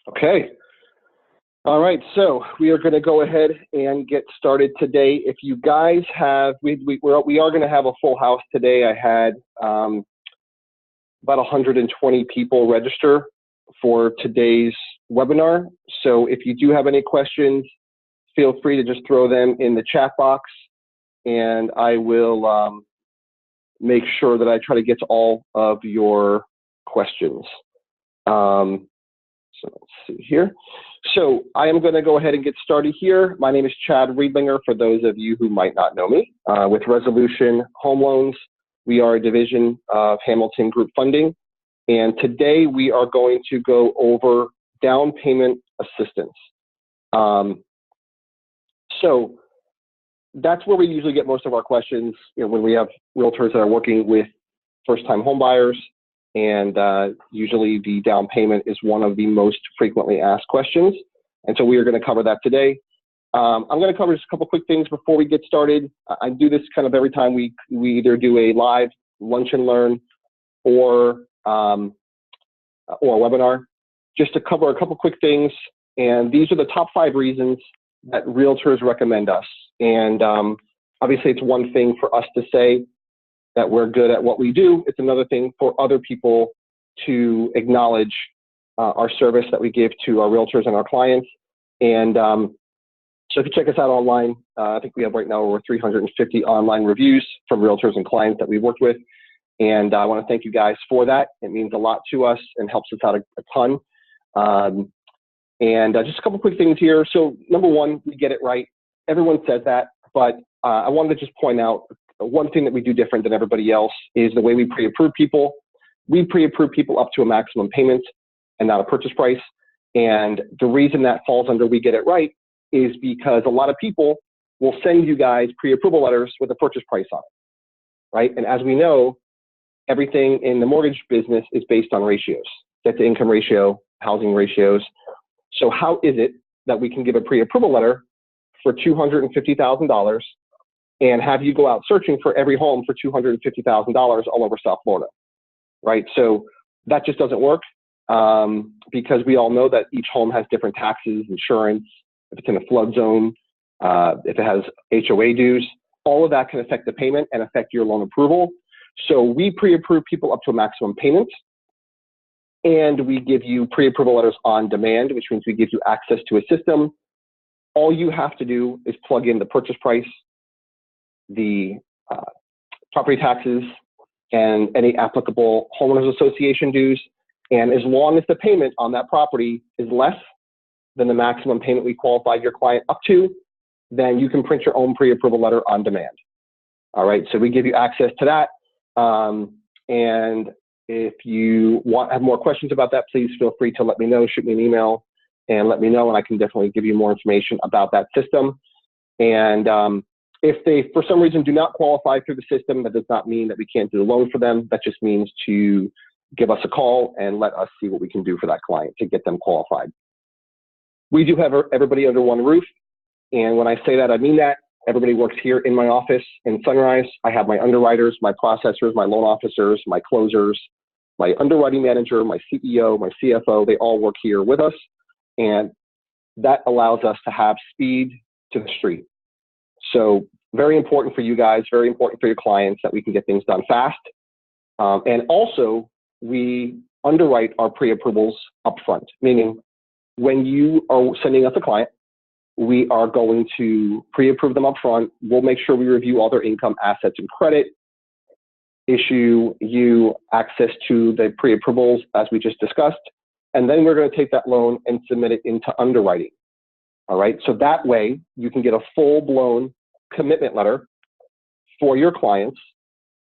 Okay. All right. So we are going to go ahead and get started today. If you guys have, we are going to have a full house today. I had about 120 people register for today's webinar. So if you do have any questions, feel free to just throw them in the chat box, and I will make sure that I try to get to all of your questions. So let's see here. So I am going to go ahead and get started here. My name is Chad Riedlinger, for those of you who might not know me. With Resolution Home Loans, we are a division of Hamilton Group Funding. And today we are going to go over down payment assistance. So that's where we usually get most of our questions, when we have realtors that are working with first-time home buyers. And usually the down payment is one of the most frequently asked questions. And so we are going to cover that today. I'm going to cover just a couple quick things before we get started. I do this kind of every time we either do a live lunch and learn or a webinar, just to cover a couple quick things. And these are the top 5 reasons that realtors recommend us. And obviously it's one thing for us to say that we're good at what we do. It's another thing for other people to acknowledge our service that we give to our realtors and our clients. And so if you check us out online, I think we have right now over 350 online reviews from realtors and clients that we've worked with. And I want to thank you guys for that. It means a lot to us and helps us out a ton. Just a couple quick things here. So number one, we get it right. Everyone says that, but I wanted to just point out one thing that we do different than everybody else is the way we pre-approve people. We pre-approve people up to a maximum payment and not a purchase price. And the reason that falls under we get it right is because a lot of people will send you guys pre-approval letters with a purchase price on it, right? And as we know, everything in the mortgage business is based on ratios, debt-to-income ratio, housing ratios. So how is it that we can give a pre-approval letter for $250,000 and have you go out searching for every home for $250,000 all over South Florida, right? So that just doesn't work because we all know that each home has different taxes, insurance, if it's in a flood zone, if it has HOA dues, all of that can affect the payment and affect your loan approval. So we pre-approve people up to a maximum payment, and we give you pre-approval letters on demand, which means we give you access to a system. All you have to do is plug in the purchase price, the property taxes, and any applicable homeowners association dues. And as long as the payment on that property is less than the maximum payment we qualified your client up to, then you can print your own pre-approval letter on demand. All right, so we give you access to that. And if you have more questions about that, please feel free to let me know, shoot me an email and let me know, and I can definitely give you more information about that system. And if they, for some reason, do not qualify through the system, that does not mean that we can't do the loan for them. That just means to give us a call and let us see what we can do for that client to get them qualified. We do have everybody under one roof. And when I say that, I mean that. Everybody works here in my office in Sunrise. I have my underwriters, my processors, my loan officers, my closers, my underwriting manager, my CEO, my CFO. They all work here with us. And that allows us to have speed to the street. So very important for you guys, very important for your clients that we can get things done fast. And also, we underwrite our pre-approvals upfront, meaning when you are sending us a client, we are going to pre-approve them upfront. We'll make sure we review all their income, assets, and credit, issue you access to the pre-approvals as we just discussed, and then we're going to take that loan and submit it into underwriting. All right, so that way you can get a full-blown commitment letter for your clients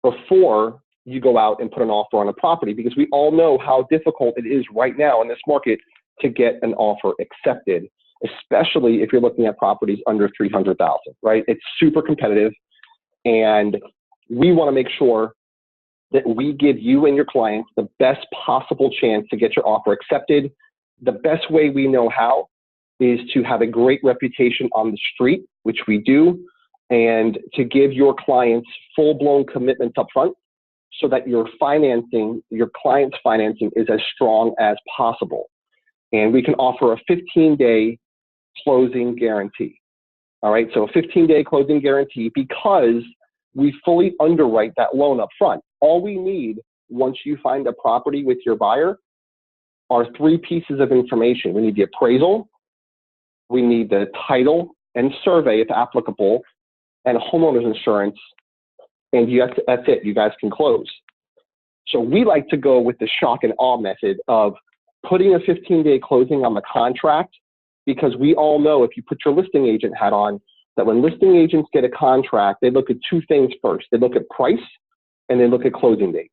before you go out and put an offer on a property, because we all know how difficult it is right now in this market to get an offer accepted, especially if you're looking at properties under $300,000, right? It's super competitive, and we want to make sure that we give you and your clients the best possible chance to get your offer accepted. The best way we know how is to have a great reputation on the street, which we do, and to give your clients full-blown commitments up front so that your financing, your client's financing, is as strong as possible. and we can offer a 15-day closing guarantee. All right, so a 15-day closing guarantee because we fully underwrite that loan up front. All we need once you find a property with your buyer are 3 pieces of information. We need the appraisal, we need the title and survey if applicable, and homeowner's insurance, and that's it. You guys can close. So we like to go with the shock and awe method of putting a 15-day closing on the contract, because we all know, if you put your listing agent hat on, that when listing agents get a contract, they look at 2 things first. They look at price and they look at closing date.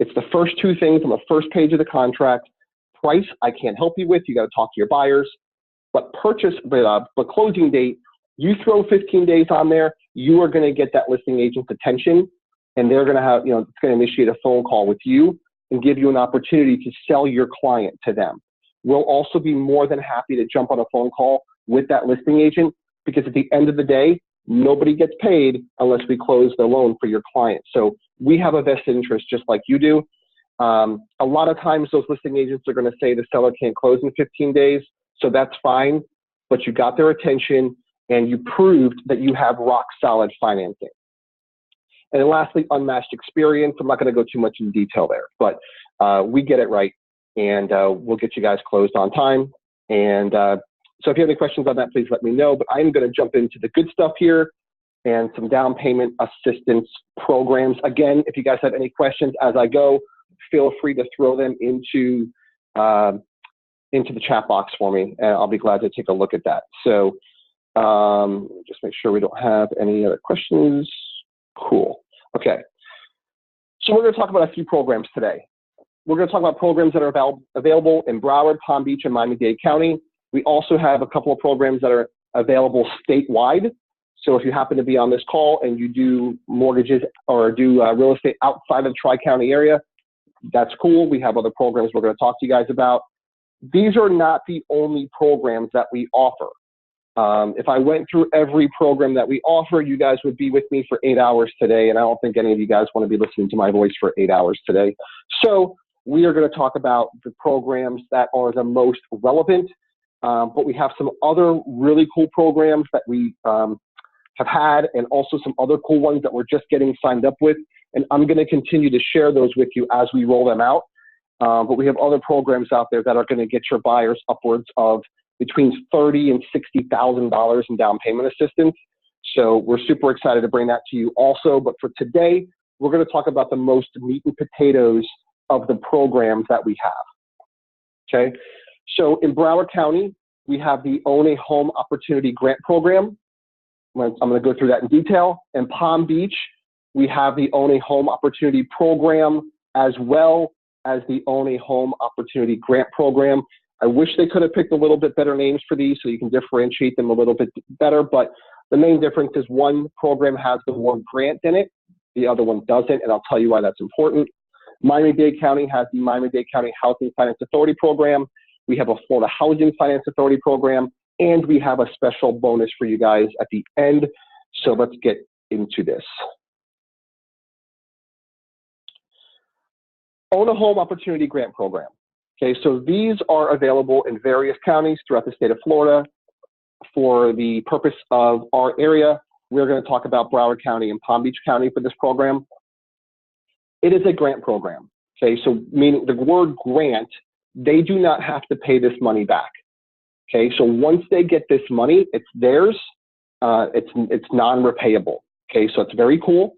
It's the first 2 things on the first page of the contract. Price, I can't help you with. You got to talk to your buyers. But closing date, you throw 15 days on there, you are going to get that listing agent's attention, and they're going to have, it's going to initiate a phone call with you and give you an opportunity to sell your client to them. We'll also be more than happy to jump on a phone call with that listing agent, because at the end of the day, nobody gets paid unless we close the loan for your client. So we have a vested interest just like you do. A lot of times those listing agents are going to say the seller can't close in 15 days. So that's fine, but you got their attention and you proved that you have rock solid financing. And then lastly, unmatched experience. I'm not going to go too much in detail there, but we get it right, and we'll get you guys closed on time. And so if you have any questions on that, please let me know. But I'm going to jump into the good stuff here and some down payment assistance programs. Again, if you guys have any questions as I go, feel free to throw them into the chat box for me, and I'll be glad to take a look at that. So just make sure we don't have any other questions. Cool. Okay. So we're going to talk about a few programs today. We're going to talk about programs that are available in Broward, Palm Beach, and Miami-Dade County. We also have a couple of programs that are available statewide. So if you happen to be on this call and you do mortgages or do real estate outside of the Tri-County area, that's cool. We have other programs we're going to talk to you guys about. These are not the only programs that we offer. If I went through every program that we offer, you guys would be with me for 8 hours today, and I don't think any of you guys want to be listening to my voice for 8 hours today. So we are going to talk about the programs that are the most relevant, but we have some other really cool programs that we have had, and also some other cool ones that we're just getting signed up with, and I'm going to continue to share those with you as we roll them out. But we have other programs out there that are going to get your buyers upwards of between $30,000 and $60,000 in down payment assistance. So we're super excited to bring that to you also. But for today, we're going to talk about the most meat and potatoes of the programs that we have. Okay. So in Broward County, we have the Own a Home Opportunity Grant Program. I'm going to go through that in detail. In Palm Beach, we have the Own a Home Opportunity Program, as well as the Own a Home Opportunity Grant Program. I wish they could have picked a little bit better names for these so you can differentiate them a little bit better, but the main difference is one program has the word grant in it, the other one doesn't, and I'll tell you why that's important. Miami-Dade County has the Miami-Dade County Housing Finance Authority Program. We have a Florida Housing Finance Authority Program, and we have a special bonus for you guys at the end. So let's get into this. Own a Home Opportunity Grant Program. Okay, so these are available in various counties throughout the state of Florida. For the purpose of our area, we're going to talk about Broward County and Palm Beach County for this program. It is a grant program. Okay, so meaning the word grant, they do not have to pay this money back. Okay, so once they get this money, it's theirs. It's non-repayable. Okay, so it's very cool.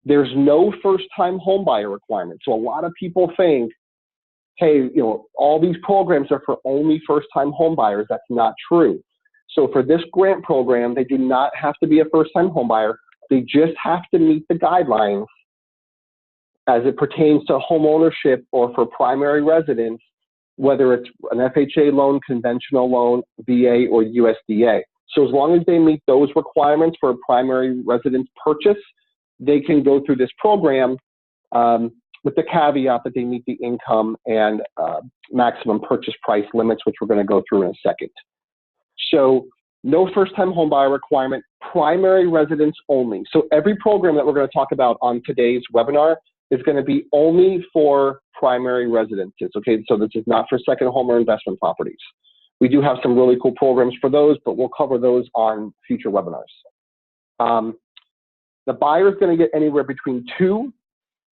There's no first-time home buyer requirement. So a lot of people think, hey, all these programs are for only first-time home buyers. That's not true. So for this grant program, they do not have to be a first-time home buyer. They just have to meet the guidelines as it pertains to home ownership or for primary residence, whether it's an FHA loan, conventional loan, VA, or USDA. So as long as they meet those requirements for a primary residence purchase, they can go through this program with the caveat that they meet the income and maximum purchase price limits, which we're going to go through in a second. So no first-time home buyer requirement, primary residence only. So every program that we're going to talk about on today's webinar is going to be only for primary residences. Okay, so this is not for second home or investment properties. We do have some really cool programs for those, but we'll cover those on future webinars. The buyer is going to get anywhere between 2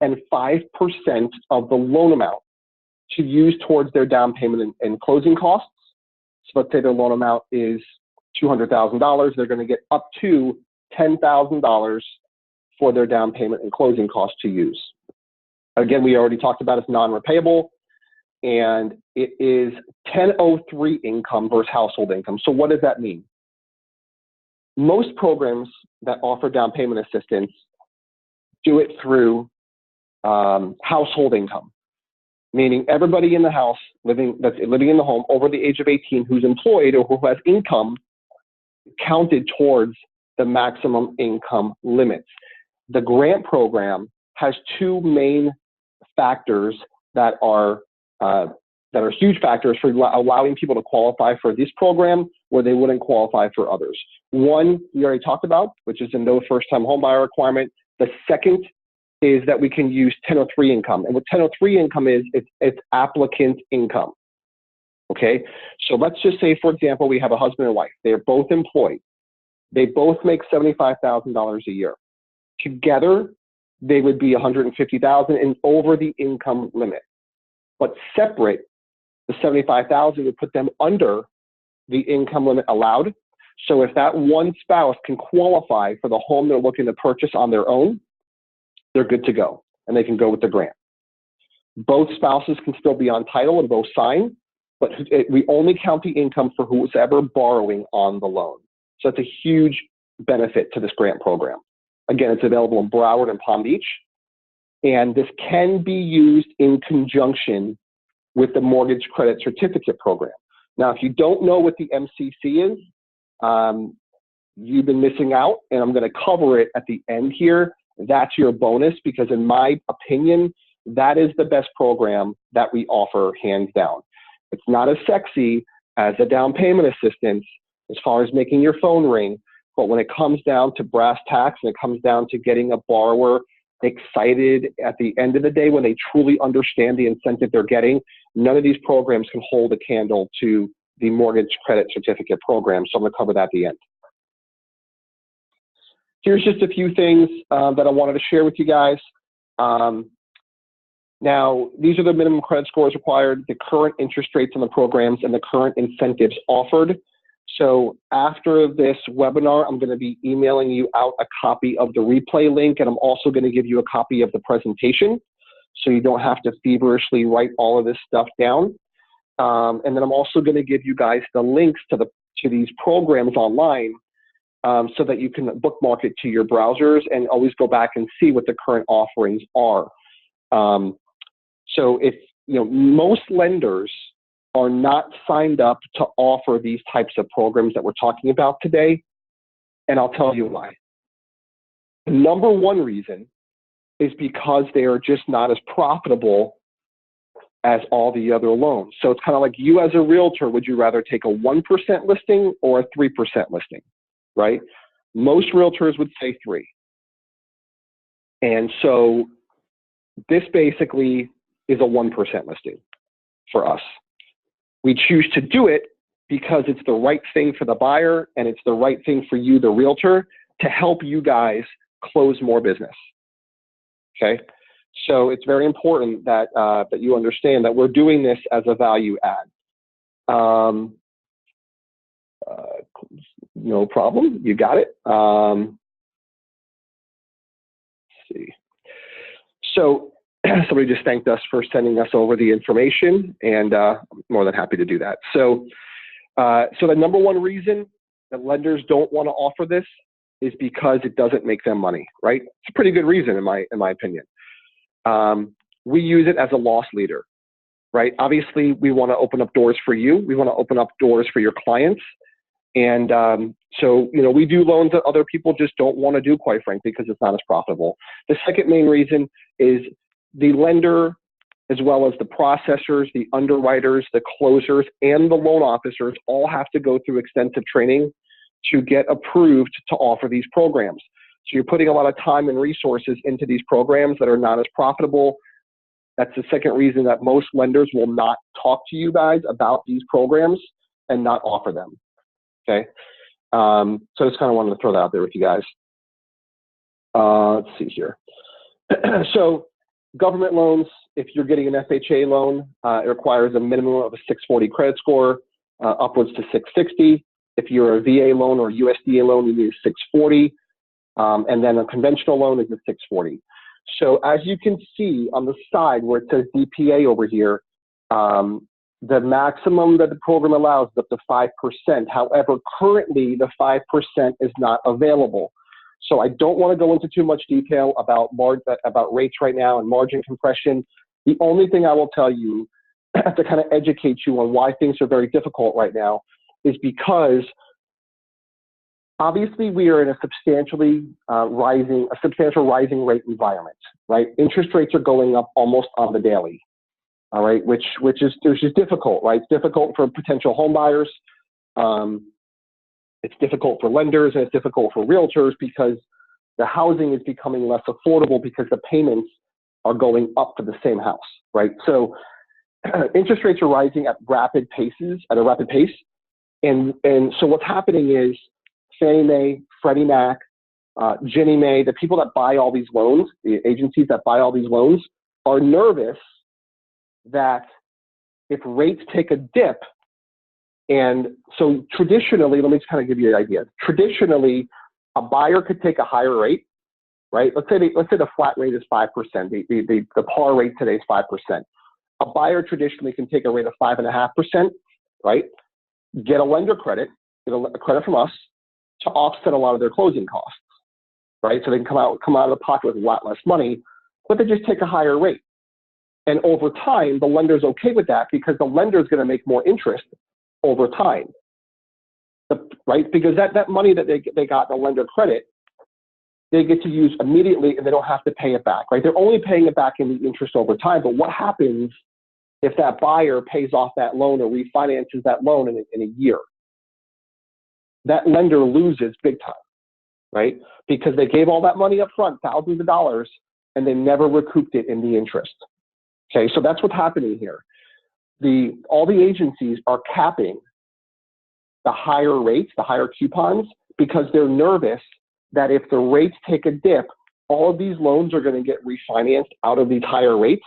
and 5% of the loan amount to use towards their down payment and closing costs. So let's say their loan amount is $200,000. They're going to get up to $10,000 for their down payment and closing costs to use. Again, we already talked about it's non-repayable, and it is 1003 income versus household income. So what does that mean? Most programs that offer down payment assistance do it through household income, meaning everybody in the house that's living in the home over the age of 18 who's employed or who has income counted towards the maximum income limits. The grant program has two main factors that are huge factors for allowing people to qualify for this program where they wouldn't qualify for others. One, we already talked about, which is a no first-time homebuyer requirement. The second is that we can use 1003 income. And what 1003 income is, it's applicant income. Okay, so let's just say, for example, we have a husband and wife. They're both employed. They both make $75,000 a year. Together, they would be $150,000 and over the income limit. But separate, the $75,000 would put them under the income limit allowed. So if that one spouse can qualify for the home they're looking to purchase on their own, they're good to go, and they can go with the grant. Both spouses can still be on title and both sign, but we only count the income for who's ever borrowing on the loan. So it's a huge benefit to this grant program. Again, it's available in Broward and Palm Beach, and this can be used in conjunction with the Mortgage Credit Certificate Program. Now, if you don't know what the MCC is, you've been missing out, and I'm going to cover it at the end here. That's your bonus, because in my opinion, that is the best program that we offer, hands down. It's not as sexy as a down payment assistance as far as making your phone ring, but when it comes down to brass tacks and it comes down to getting a borrower excited at the end of the day when they truly understand the incentive they're getting, none of these programs can hold a candle to the Mortgage Credit Certificate Program. So I'm going to cover that at the end. Here's just a few things that I wanted to share with you guys. Now, these are the minimum credit scores required, the current interest rates on the programs, and the current incentives offered. So after this webinar, I'm going to be emailing you out a copy of the replay link, and I'm also going to give you a copy of the presentation so you don't have to feverishly write all of this stuff down. And then I'm also going to give you guys the links to these programs online so that you can bookmark it to your browsers and always go back and see what the current offerings are. So if, most lenders are not signed up to offer these types of programs that we're talking about today, and I'll tell you why. The number one reason is because they are just not as profitable as all the other loans. So it's kind of like you as a realtor, would you rather take a 1% listing or a 3% listing, right? Most realtors would say 3. And so this basically is a 1% listing for us. We choose to do it because it's the right thing for the buyer and it's the right thing for you, the realtor, to help you guys close more business. Okay, so it's very important that that you understand that we're doing this as a value add. No problem, you got it. Let's see. So somebody just thanked us for sending us over the information, and I'm more than happy to do that. So, so the number one reason that lenders don't want to offer this is because it doesn't make them money, right? It's a pretty good reason, in my opinion. We use it as a loss leader, right? Obviously, we want to open up doors for you. We want to open up doors for your clients. And so, we do loans that other people just don't want to do, quite frankly, because it's not as profitable. The second main reason is the lender, as well as the processors, the underwriters, the closers, and the loan officers all have to go through extensive training to get approved to offer these programs. So you're putting a lot of time and resources into these programs that are not as profitable. That's the second reason that most lenders will not talk to you guys about these programs and not offer them. Okay. So I just kind of wanted to throw that out there with you guys. Let's see here. So government loans, if you're getting an FHA loan, it requires a minimum of a 640 credit score, upwards to 660. If you're a VA loan or USDA loan, you need a 640. And then a conventional loan is a 640. So as you can see on the side where it says DPA over here, the maximum that the program allows is up to 5%. However, currently the 5% is not available. So I don't want to go into too much detail about rates right now and margin compression. The only thing I will tell you to kind of educate you on why things are very difficult right now is because obviously we are in a substantial rising rate environment, right? Interest rates are going up almost on the daily, all right, which is difficult, right? It's difficult for potential home buyers. It's difficult for lenders, and it's difficult for realtors because the housing is becoming less affordable because the payments are going up for the same house, right? So interest rates are rising at a rapid pace. And so what's happening is Fannie Mae, Freddie Mac, Ginnie Mae, the people that buy all these loans, the agencies that buy all these loans, are nervous that if rates take a dip, and so traditionally, let me just kind of give you an idea. Traditionally, a buyer could take a higher rate, right? Let's say the flat rate is 5%. The par rate today is 5%. A buyer traditionally can take a rate of 5.5%, right? Get a lender credit, get a credit from us to offset a lot of their closing costs, right? So they can come out of the pocket with a lot less money, but they just take a higher rate. And over time, the lender's okay with that because the lender is going to make more interest over time, right? Because that money that they got in the lender credit, they get to use immediately and they don't have to pay it back, right? They're only paying it back in the interest over time. But what happens if that buyer pays off that loan or refinances that loan in a year? That lender loses big time, right? Because they gave all that money up front, thousands of dollars, and they never recouped it in the interest. Okay, so that's what's happening here. All the agencies are capping the higher rates, the higher coupons, because they're nervous that if the rates take a dip, all of these loans are going to get refinanced out of these higher rates,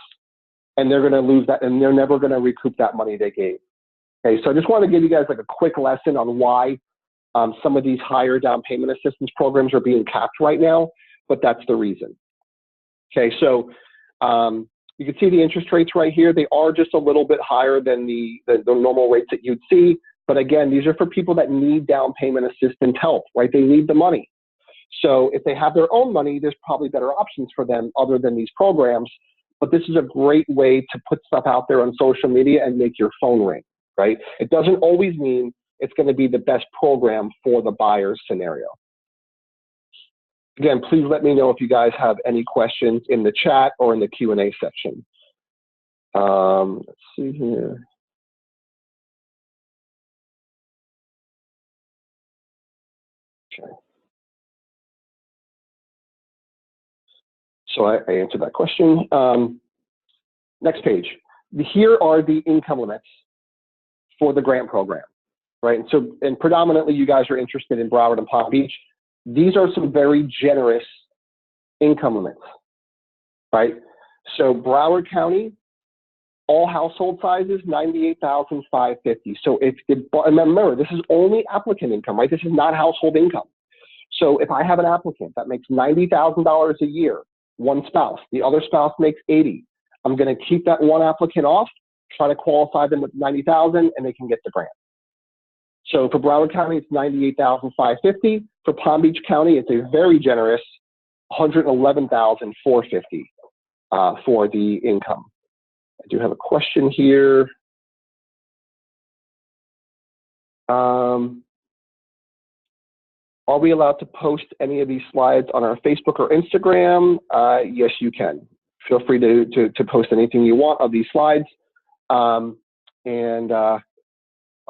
and they're going to lose that, and they're never going to recoup that money they gave. Okay, so I just want to give you guys like a quick lesson on why some of these higher down payment assistance programs are being capped right now, but that's the reason. Okay, so you can see the interest rates right here. They are just a little bit higher than the normal rates that you'd see. But again, these are for people that need down payment assistance help, right? They need the money. So if they have their own money, there's probably better options for them other than these programs. But this is a great way to put stuff out there on social media and make your phone ring, right? It doesn't always mean it's going to be the best program for the buyer's scenario. Again, please let me know if you guys have any questions in the chat or in the Q&A section. Let's see here. Okay. So I answered that question. Next page. Here are the income limits for the grant program, right? And predominantly you guys are interested in Broward and Palm Beach. These are some very generous income limits, right? So Broward County, all household sizes, $98,550. So remember, this is only applicant income, right? This is not household income. So if I have an applicant that makes $90,000 a year, one spouse, the other spouse makes $80,000, I'm going to keep that one applicant off, try to qualify them with $90,000, and they can get the grant. So for Broward County, it's $98,550. For Palm Beach County, it's a very generous $111,450 for the income. I do have a question here. Are we allowed to post any of these slides on our Facebook or Instagram? Yes, you can. Feel free to post anything you want of these slides. I'll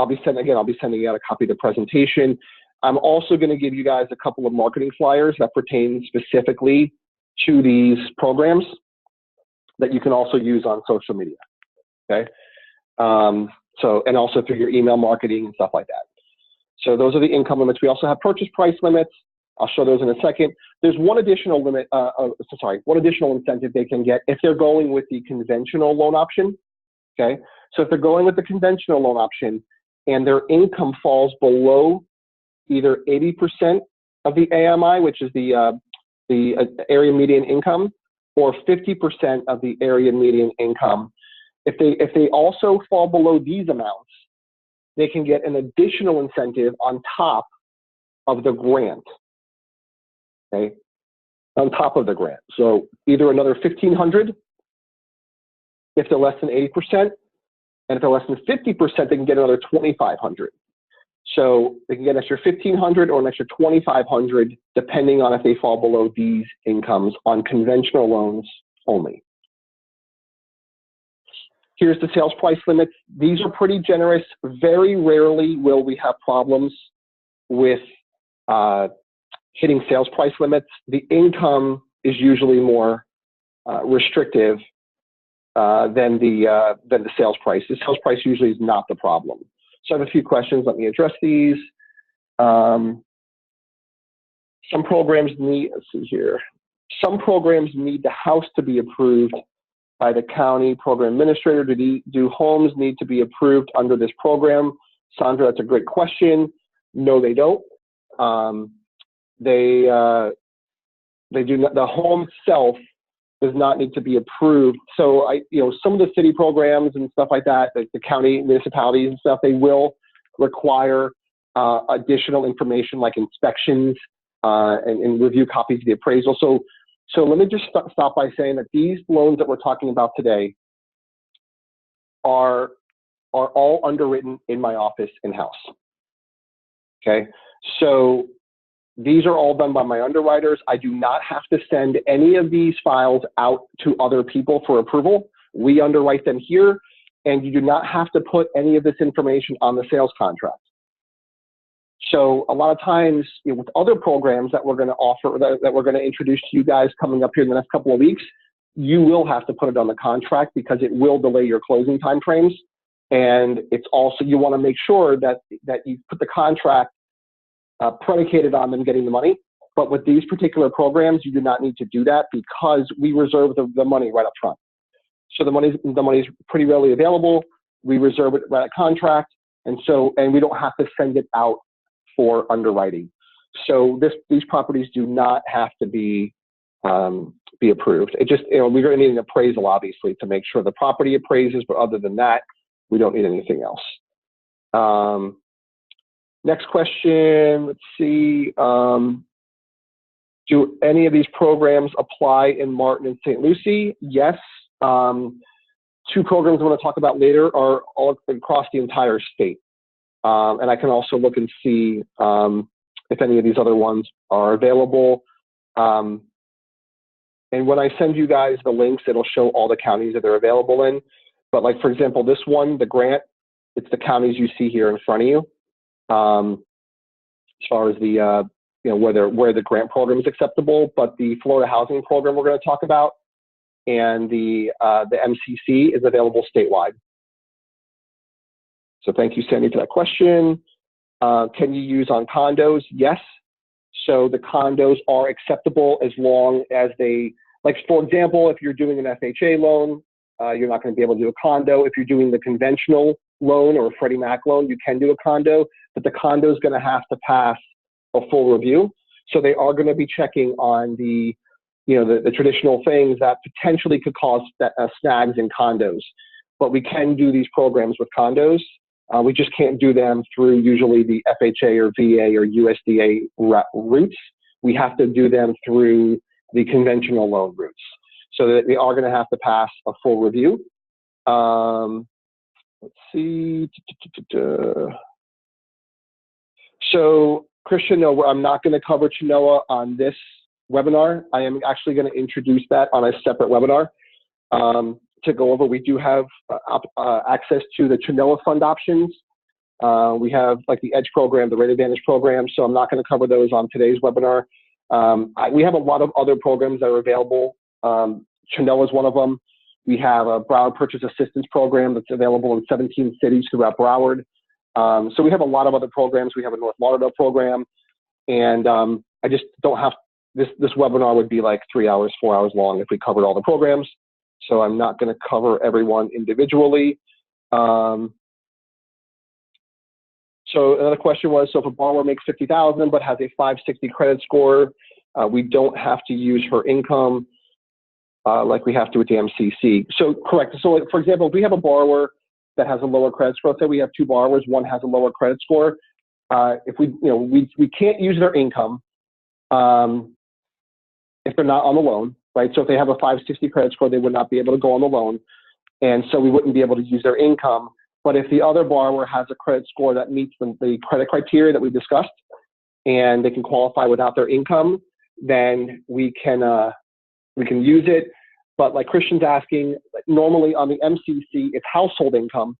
be sending out a copy of the presentation. I'm also going to give you guys a couple of marketing flyers that pertain specifically to these programs. that you can also use on social media. Okay. And also through your email marketing and stuff like that. So those are the income limits. We also have purchase price limits. I'll show those in a second. There's one additional limit, one additional incentive they can get if they're going with the conventional loan option. Okay. So if they're going with the conventional loan option and their income falls below either 80% of the AMI, which is the area median income, or 50% of the area median income, if they also fall below these amounts, they can get an additional incentive on top of the grant. Okay, on top of the grant. So either another $1,500 if they're less than 80%, and if they're less than 50%, they can get another $2,500. So they can get an extra $1,500 or an extra $2,500 depending on if they fall below these incomes on conventional loans only. Here's the sales price limits. These are pretty generous. Very rarely will we have problems with hitting sales price limits. The income is usually more restrictive than the sales price. The sales price usually is not the problem. So I have a few questions. Let me address these. Some programs need, let's see here. Some programs need the house to be approved by the county program administrator. Do homes need to be approved under this program? Sandra, that's a great question. No, they don't. They do not, the home itself does not need to be approved. So some of the city programs and stuff like that, the county municipalities and stuff, they will require additional information like inspections and review copies of the appraisal. So let me just stop by saying that these loans that we're talking about today are all underwritten in my office in-house. Okay, so these are all done by my underwriters. I do not have to send any of these files out to other people for approval. We underwrite them here, and you do not have to put any of this information on the sales contract. So a lot of times with other programs that we're going to offer, that we're going to introduce to you guys coming up here in the next couple of weeks, you will have to put it on the contract because it will delay your closing timeframes. And it's also, you want to make sure that you put the contract predicated on them getting the money. But with these particular programs, you do not need to do that because we reserve the money right up front. So the money is pretty readily available. We reserve it right at contract. And we don't have to send it out for underwriting. So these properties do not have to be approved. It just, we're going to need an appraisal, obviously, to make sure the property appraises, but other than that, we don't need anything else. Next question, let's see. Do any of these programs apply in Martin and St. Lucie? Yes. Two programs I want to talk about later are all across the entire state. And I can also look and see if any of these other ones are available. And when I send you guys the links, it'll show all the counties that they're available in. But like, for example, this one, the grant, it's the counties you see here in front of you. As far as the, where the grant program is acceptable, but the Florida housing program we're going to talk about and the MCC is available statewide. So thank you, Sandy, for that question. Can you use on condos? Yes. So the condos are acceptable as long as they, like, for example, if you're doing an FHA loan, you're not going to be able to do a condo. If you're doing the conventional loan or a Freddie Mac loan, you can do a condo, but the condo is going to have to pass a full review. So they are going to be checking on the traditional things that potentially could cause snags in condos. But we can do these programs with condos. We just can't do them through usually the FHA or VA or USDA routes. We have to do them through the conventional loan routes. So that they are going to have to pass a full review. Let's see. So Christian, no, I'm not going to cover Chenoa on this webinar. I am actually going to introduce that on a separate webinar to go over. We do have access to the Chenoa fund options. We have like the EDGE program, the Rate Advantage program. So I'm not going to cover those on today's webinar. We have a lot of other programs that are available. Chenoa is one of them. We have a Broward Purchase Assistance Program that's available in 17 cities throughout Broward. So we have a lot of other programs. We have a North Lauderdale program, and I just don't have, this webinar would be like 3 hours, 4 hours long if we covered all the programs. So I'm not going to cover everyone individually. So another question was, so if a borrower makes $50,000 but has a 560 credit score, we don't have to use her income like we have to with the MCC. So correct. So for example, if we have a borrower that has a lower credit score, say we have two borrowers, one has a lower credit score. If we can't use their income if they're not on the loan, right? So if they have a 560 credit score, they would not be able to go on the loan. And so we wouldn't be able to use their income. But if the other borrower has a credit score that meets the credit criteria that we discussed, and they can qualify without their income, then we can use it. But like Christian's asking, normally on the MCC, it's household income,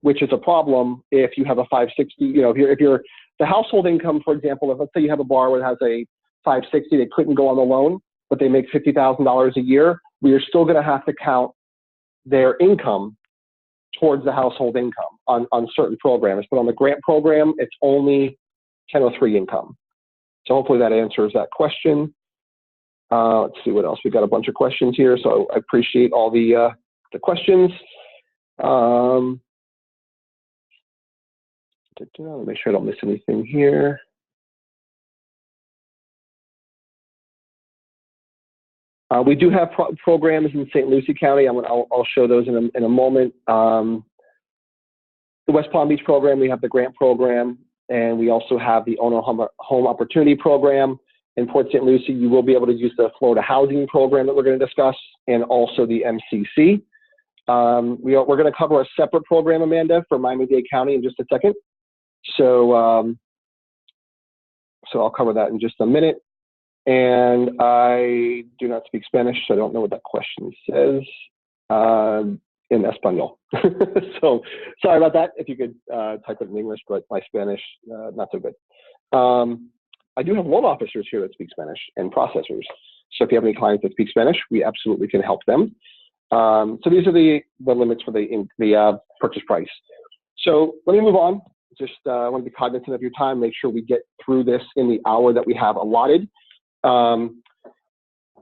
which is a problem if you have a 560. If you're the household income, for example, if let's say you have a borrower that has a 560, they couldn't go on the loan, but they make $50,000 a year, we are still going to have to count their income towards the household income on certain programs. But on the grant program, it's only 1003 income. So hopefully that answers that question. Let's see what else. We've got a bunch of questions here, so I appreciate all the questions. Let me make sure I don't miss anything here. We do have programs in St. Lucie County. I'll show those in a moment. The West Palm Beach program, we have the grant program, and we also have the Owner Home Opportunity Program. In Port St. Lucie, you will be able to use the Florida Housing Program that we're going to discuss, and also the MCC. We're going to cover a separate program, Amanda, for Miami-Dade County in just a second. So I'll cover that in just a minute. And I do not speak Spanish, so I don't know what that question says in Espanol. So sorry about that. If you could type it in English, but my Spanish, not so good. I do have loan officers here that speak Spanish and processors. So if you have any clients that speak Spanish, we absolutely can help them. So these are the limits for the purchase price. So let me move on. Just I want to be cognizant of your time. Make sure we get through this in the hour that we have allotted.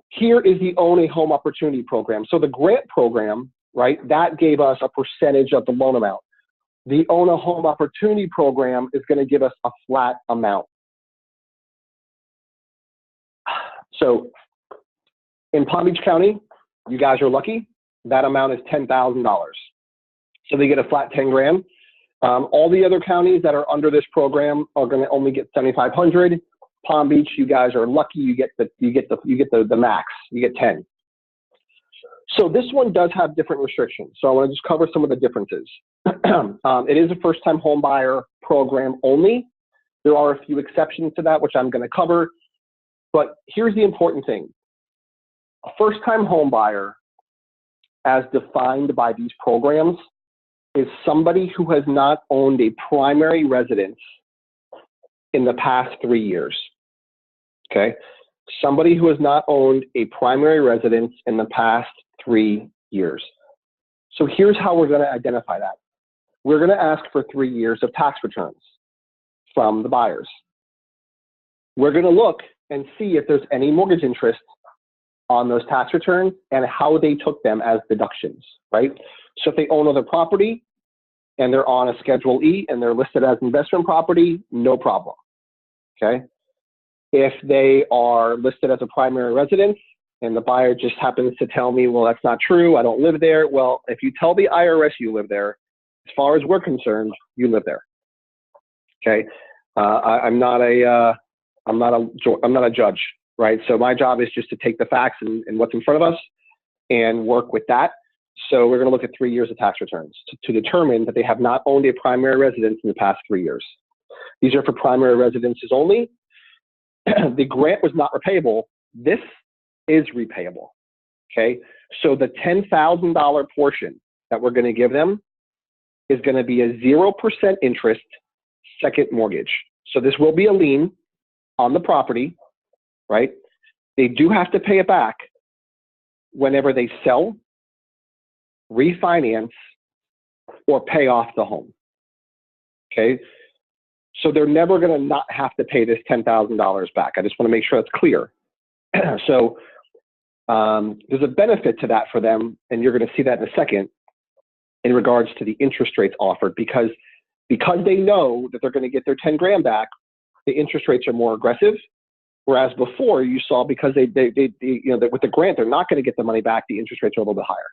Here is the Own a Home Opportunity Program. So the grant program, right, that gave us a percentage of the loan amount. The Own a Home Opportunity Program is going to give us a flat amount. So in Palm Beach County, you guys are lucky. That amount is $10,000. So they get a flat 10 grand. All the other counties that are under this program are going to only get 7,500. Palm Beach, you guys are lucky. You get the max. You get 10. So this one does have different restrictions. So I want to just cover some of the differences. It is a first-time home buyer program only. There are a few exceptions to that, which I'm going to cover. But here's the important thing. A first-time home buyer, as defined by these programs, is somebody who has not owned a primary residence in the past 3 years. Okay? Somebody who has not owned a primary residence in the past 3 years. So here's how we're going to identify that. We're going to ask for 3 years of tax returns from the buyers. We're going to look and see if there's any mortgage interest on those tax returns and how they took them as deductions, right? So if they own other property and they're on a Schedule E and they're listed as investment property, no problem, okay? If they are listed as a primary residence and the buyer just happens to tell me, well, that's not true, I don't live there. Well, if you tell the IRS you live there, as far as we're concerned, you live there, okay? I'm not a judge, right? So my job is just to take the facts and what's in front of us and work with that. So we're going to look at 3 years of tax returns to determine that they have not owned a primary residence in the past 3 years. These are for primary residences only. The grant was not repayable. This is repayable, okay? So the $10,000 portion that we're going to give them is going to be a 0% interest second mortgage. So this will be a lien on the property, right? They do have to pay it back whenever they sell refinance, or pay off the home. Okay? So they're never going to not have to pay this $10,000 back. I just want to make sure that's clear. So there's a benefit to that for them, and you're going to see that in a second in regards to the interest rates offered, because they know that they're going to get their 10 grand back, the interest rates are more aggressive. Whereas before you saw, because they with the grant, they're not going to get the money back, the interest rates are a little bit higher.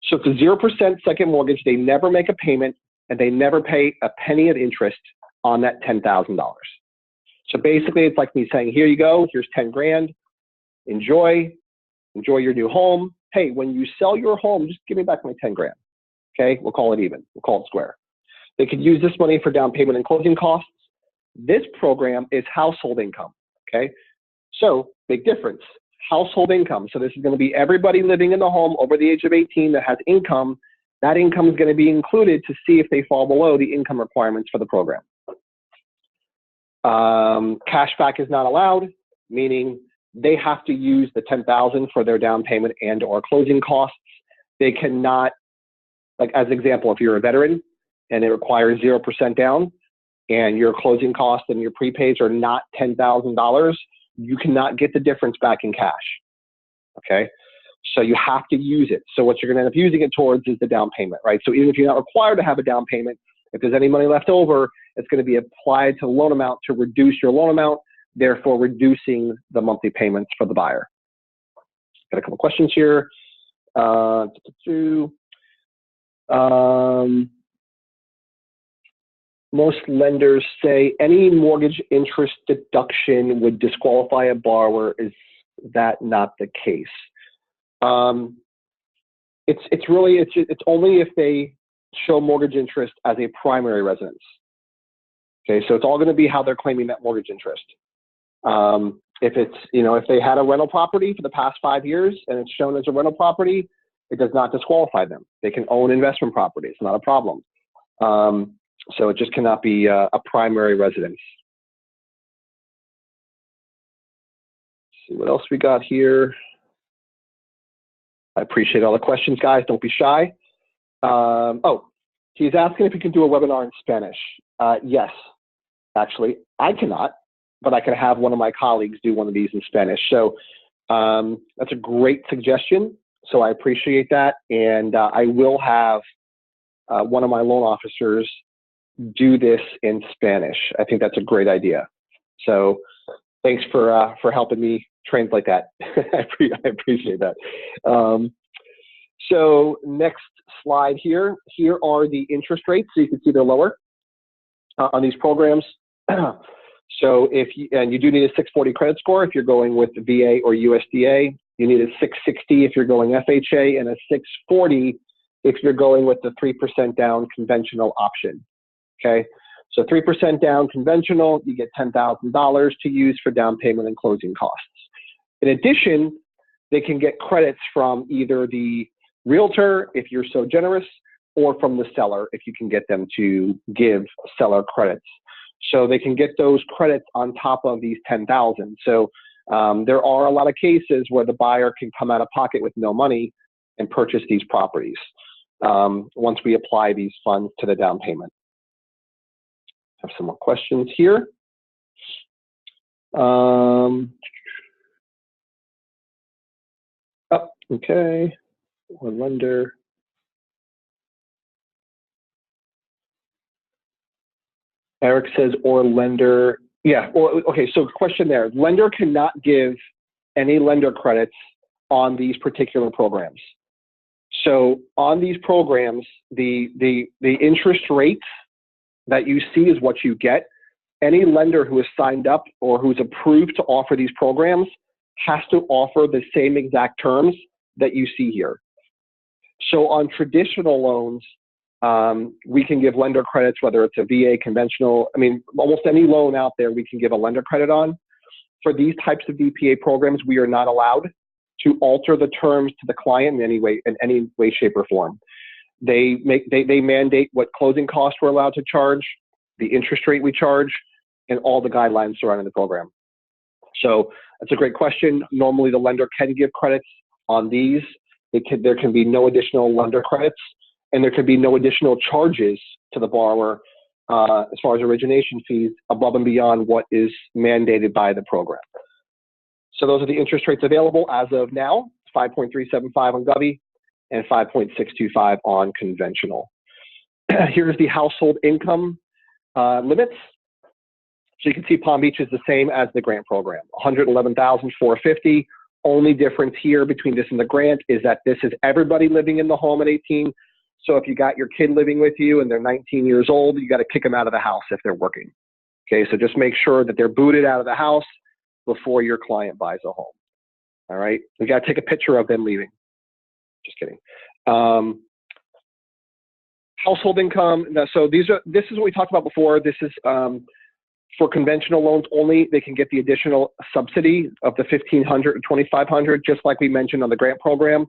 So it's a 0% second mortgage. They never make a payment, and they never pay a penny of interest on that $10,000. So basically, it's like me saying, here you go, here's 10 grand, enjoy your new home. Hey, when you sell your home, just give me back my 10 grand. Okay, we'll call it even, we'll call it square. They could use this money for down payment and closing costs. This program is household income, okay? So big difference, household income. So this is going to be everybody living in the home over the age of 18 that has income. That income is going to be included to see if they fall below the income requirements for the program. Cashback is not allowed, meaning they have to use the $10,000 for their down payment and or closing costs. They cannot, like as an example, if you're a veteran and it requires 0% down, and your closing costs and your prepaids are not $10,000, you cannot get the difference back in cash, okay? So you have to use it. So what you're gonna end up using it towards is the down payment, right? So even if you're not required to have a down payment, if there's any money left over, it's gonna be applied to the loan amount to reduce your loan amount, therefore reducing the monthly payments for the buyer. Got a couple questions here. Most lenders say any mortgage interest deduction would disqualify a borrower. Is that not the case? It's only if they show mortgage interest as a primary residence. Okay, so it's all going to be how they're claiming that mortgage interest. If it's, if they had a rental property for the past 5 years and it's shown as a rental property, it does not disqualify them. They can own investment property. It's not a problem. So it just cannot be a primary residence. Let's see what else we got here. I appreciate all the questions, guys. Don't be shy. Oh, he's asking if he can do a webinar in Spanish. Yes, actually, I cannot, but I can have one of my colleagues do one of these in Spanish. So that's a great suggestion. So I appreciate that. And I will have one of my loan officers do this in Spanish. I think that's a great idea. So thanks for helping me translate that. I appreciate that. So next slide here. Here are the interest rates. So you can see they're lower on these programs. So and you do need a 640 credit score if you're going with the VA or USDA. You need a 660 if you're going FHA, and a 640 if you're going with the 3% down conventional option. Okay, so 3% down conventional, you get $10,000 to use for down payment and closing costs. In addition, they can get credits from either the realtor, if you're so generous, or from the seller, if you can get them to give seller credits. So they can get those credits on top of these $10,000. So there are a lot of cases where the buyer can come out of pocket with no money and purchase these properties once we apply these funds to the down payment. Have some more questions here. Oh, okay. One lender. Eric says, or lender. Yeah, okay, so question there. Lender cannot give any lender credits on these particular programs. So on these programs, the interest rates that you see is what you get. Any lender who is signed up or who's approved to offer these programs has to offer the same exact terms that you see here. So on traditional loans, we can give lender credits, whether it's a VA, conventional, I mean, almost any loan out there we can give a lender credit on. For these types of DPA programs, we are not allowed to alter the terms to the client in any way, shape, or form. They mandate what closing costs we're allowed to charge, the interest rate we charge, and all the guidelines surrounding the program. So that's a great question. Normally the lender can give credits on these, There can be no additional lender credits, and there could be no additional charges to the borrower as far as origination fees above and beyond what is mandated by the program. So those are the interest rates available as of now: 5.375 on Govy and 5.625 on conventional. Here's the household income limits. So you can see Palm Beach is the same as the grant program, $111,450. Only difference here between this and the grant is that this is everybody living in the home at 18. So if you got your kid living with you and they're 19 years old, you got to kick them out of the house if they're working. Okay, so just make sure that they're booted out of the house before your client buys a home. All right, we got to take a picture of them leaving. Just kidding. Household income. So this is what we talked about before. This is for conventional loans only. They can get the additional subsidy of the $1,500 and $2,500, just like we mentioned on the grant program.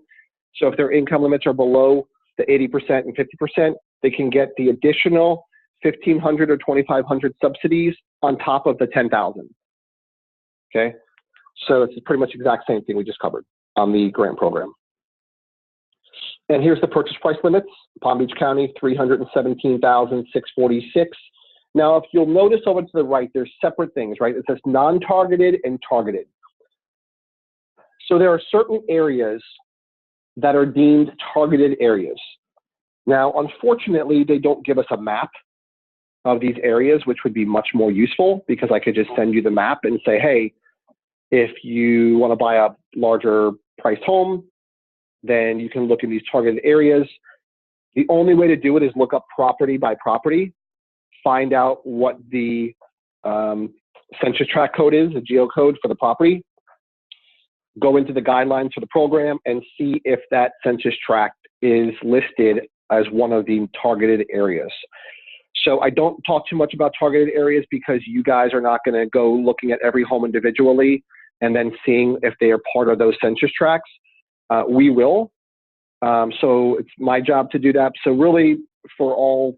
So if their income limits are below the 80% and 50%, they can get the additional $1,500 or $2,500 subsidies on top of the $10,000. Okay, so it's pretty much the exact same thing we just covered on the grant program. And here's the purchase price limits. Palm Beach County, $317,646. Now, if you'll notice over to the right, there's separate things, right? It says non-targeted and targeted. So there are certain areas that are deemed targeted areas. Now, unfortunately, they don't give us a map of these areas, which would be much more useful, because I could just send you the map and say, hey, if you want to buy a larger priced home, then you can look in these targeted areas. The only way to do it is look up property by property, find out what the census tract code is, the geocode for the property, go into the guidelines for the program and see if that census tract is listed as one of the targeted areas. So I don't talk too much about targeted areas because you guys are not going to go looking at every home individually and then seeing if they are part of those census tracts. We will. So it's my job to do that. So really for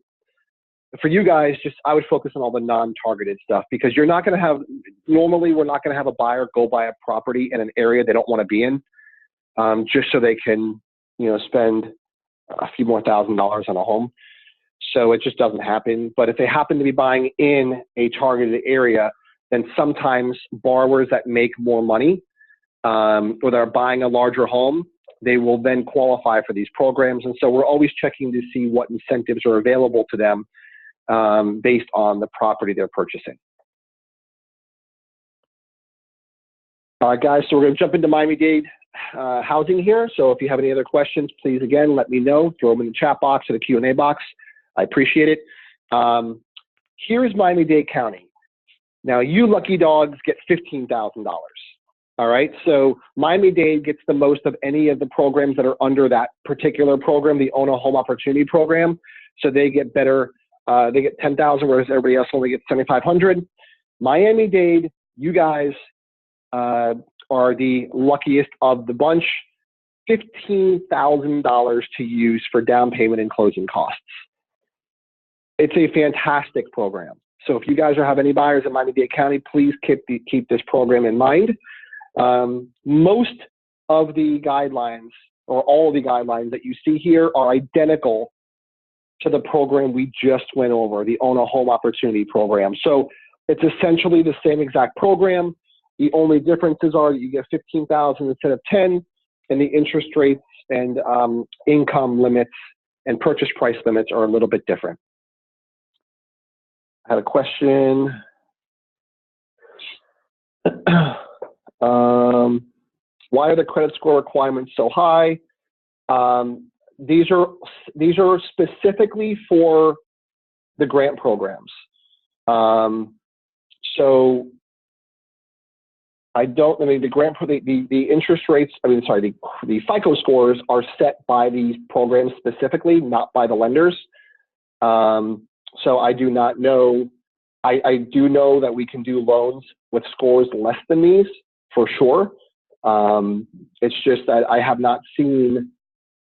you guys, I would focus on all the non-targeted stuff, because you're not going to have, normally we're not going to have a buyer go buy a property in an area they don't want to be in, just so they can, spend a few more $1,000s on a home. So it just doesn't happen. But if they happen to be buying in a targeted area, then sometimes borrowers that make more money, or they're buying a larger home, they will then qualify for these programs. And so we're always checking to see what incentives are available to them based on the property they're purchasing. All right, guys, so we're going to jump into Miami-Dade housing here. So if you have any other questions, please, again, let me know. Throw them in the chat box or the Q&A box. I appreciate it. Here is Miami-Dade County. Now, you lucky dogs get $15,000. All right, so Miami-Dade gets the most of any of the programs that are under that particular program, the Own a Home Opportunity Program. So they get better, they get $10,000, whereas everybody else only gets $7,500. Miami-Dade, you guys are the luckiest of the bunch. $15,000 to use for down payment and closing costs. It's a fantastic program. So if you guys have any buyers in Miami-Dade County, please keep this program in mind. Most of the guidelines, or all of the guidelines that you see here, are identical to the program we just went over, the Own a Home Opportunity Program. So it's essentially the same exact program. The only differences are you get $15,000 instead of $10,000, and the interest rates and income limits and purchase price limits are a little bit different. I had a question. Why are the credit score requirements so high? These are specifically for the grant programs. So the interest rates, the FICO scores are set by these programs specifically, not by the lenders. So I do not know. I do know that we can do loans with scores less than these for sure. It's just that I have not seen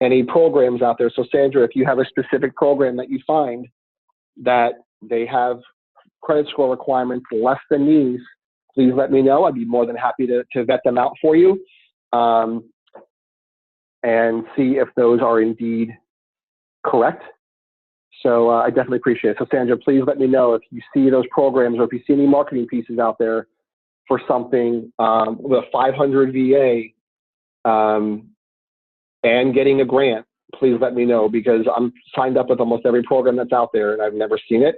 any programs out there. So Sandra, if you have a specific program that you find that they have credit score requirements less than these, please let me know. I'd be more than happy to vet them out for you. and see if those are indeed correct. So I definitely appreciate it. So Sandra, please let me know if you see those programs or if you see any marketing pieces out there for something with a 500 VA and getting a grant. Please let me know, because I'm signed up with almost every program that's out there and I've never seen it.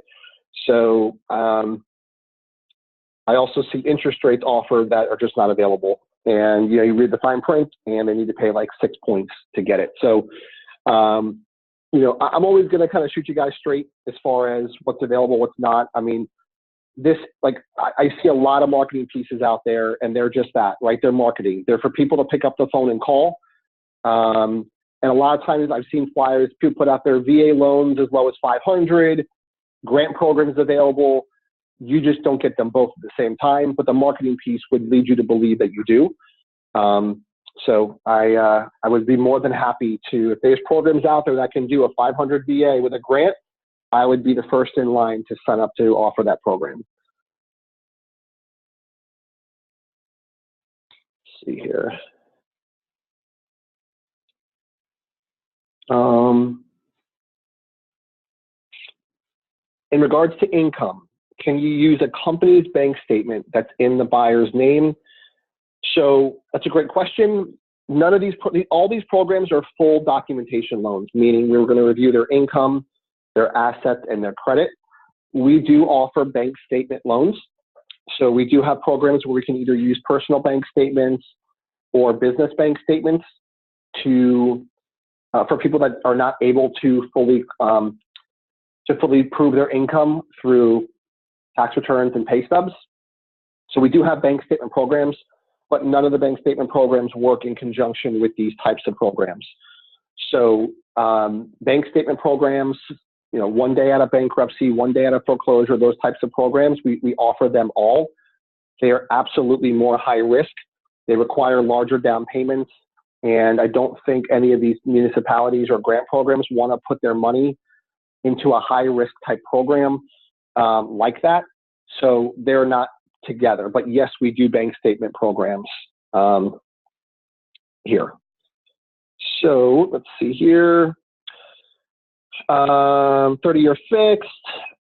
So I also see interest rates offered that are just not available. And you know, you read the fine print and they need to pay like 6 points to get it. So you know, I'm always going to kind of shoot you guys straight as far as what's available, what's not. I mean, this, like, I see a lot of marketing pieces out there, and they're just that, right? They're marketing. They're for people to pick up the phone and call. And a lot of times I've seen flyers, people put out their VA loans as low as 500, grant programs available. You just don't get them both at the same time, but the marketing piece would lead you to believe that you do. So I would be more than happy to, if there's programs out there that can do a 500 VA with a grant, I would be the first in line to sign up to offer that program. Let's see here. In regards to income, can you use a company's bank statement that's in the buyer's name? So that's a great question. None of these, all these programs are full documentation loans, meaning we're going to review their income, their assets, and their credit. We do offer bank statement loans. So we do have programs where we can either use personal bank statements or business bank statements to for people that are not able to fully prove their income through tax returns and pay stubs. So we do have bank statement programs, but none of the bank statement programs work in conjunction with these types of programs. So bank statement programs, you know, 1 day out of bankruptcy, 1 day out of foreclosure, those types of programs, we offer them all. They are absolutely more high risk. They require larger down payments. And I don't think any of these municipalities or grant programs want to put their money into a high risk type program like that. So they're not together. But yes, we do bank statement programs here. So let's see here. 30-year fixed,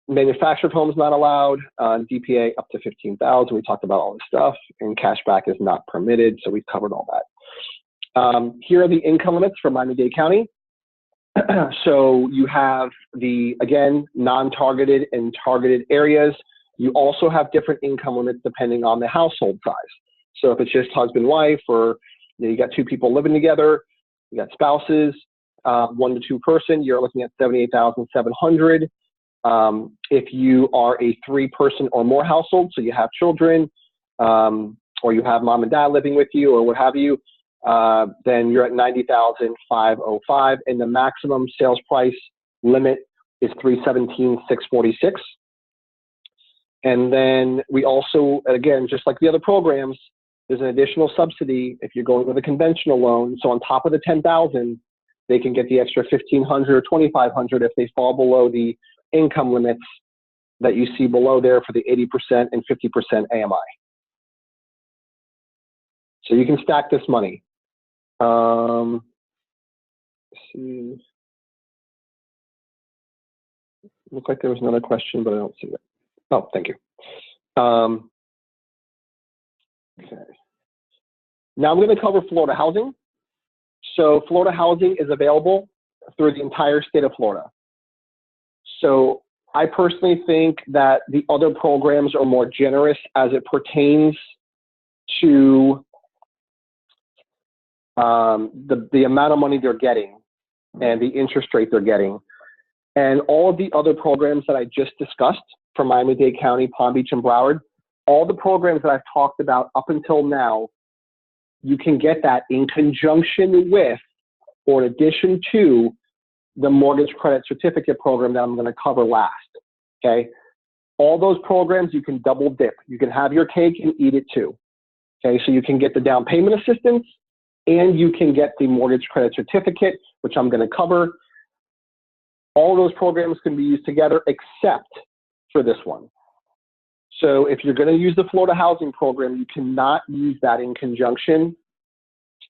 manufactured homes not allowed, DPA up to 15,000. We talked about all this stuff, and cashback is not permitted. So we've covered all that. Here are the income limits for Miami-Dade County. So you have the, again, non-targeted and targeted areas. You also have different income limits depending on the household size. So if it's just husband, wife, or you got 2 people living together, you got spouses, 1 to 2 person, you're looking at 78,700. If you are a 3-person or more household, so you have children, or you have mom and dad living with you, or what have you, then you're at 90,505, and the maximum sales price limit is 317,646. And then we also, again, just like the other programs, there's an additional subsidy if you're going with a conventional loan. So on top of the 10,000, they can get the extra 1,500 or 2,500 if they fall below the income limits that you see below there for the 80% and 50% AMI. So you can stack this money. Let's see. Looks like there was another question, but I don't see it. Oh, thank you. Okay. Now I'm going to cover Florida housing. So Florida housing is available through the entire state of Florida. So I personally think that the other programs are more generous as it pertains to the amount of money they're getting and the interest rate they're getting. And all of the other programs that I just discussed for Miami-Dade County, Palm Beach, and Broward, all the programs that I've talked about up until now, you can get that in conjunction with or in addition to the mortgage credit certificate program that I'm going to cover last, okay? All those programs, you can double dip. You can have your cake and eat it too, okay? So you can get the down payment assistance and you can get the mortgage credit certificate, which I'm going to cover. All those programs can be used together except for this one. So if you're going to use the Florida housing program, you cannot use that in conjunction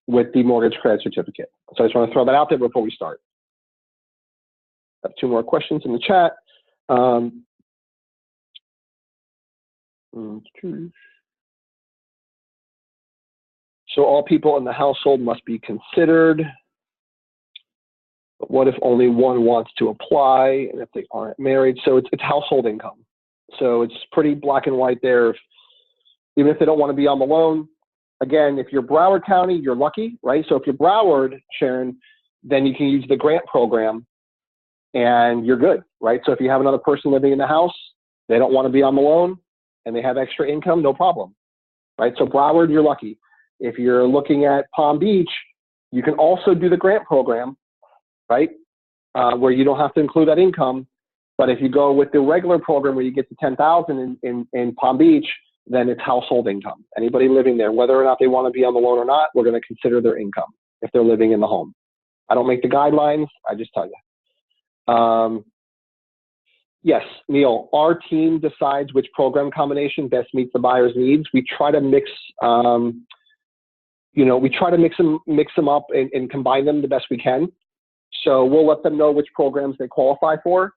with the mortgage credit certificate. So I just want to throw that out there before we start. I have 2 more questions in the chat. So all people in the household must be considered. But what if only one wants to apply and if they aren't married? So it's household income. So it's pretty black and white there. Even if they don't want to be on the loan, again, if you're Broward County, you're lucky, right? So if you're Broward, Sharon, then you can use the grant program and you're good, right? So if you have another person living in the house, they don't want to be on the loan and they have extra income, no problem, right? So Broward, you're lucky. If you're looking at Palm Beach, you can also do the grant program, right? Where you don't have to include that income. But if you go with the regular program where you get to $10,000 in Palm Beach, then it's household income. Anybody living there, whether or not they want to be on the loan or not, we're going to consider their income if they're living in the home. I don't make the guidelines, I just tell you. Yes, Neil, our team decides which program combination best meets the buyer's needs. We try to mix, we try to mix them up and combine them the best we can. So we'll let them know which programs they qualify for.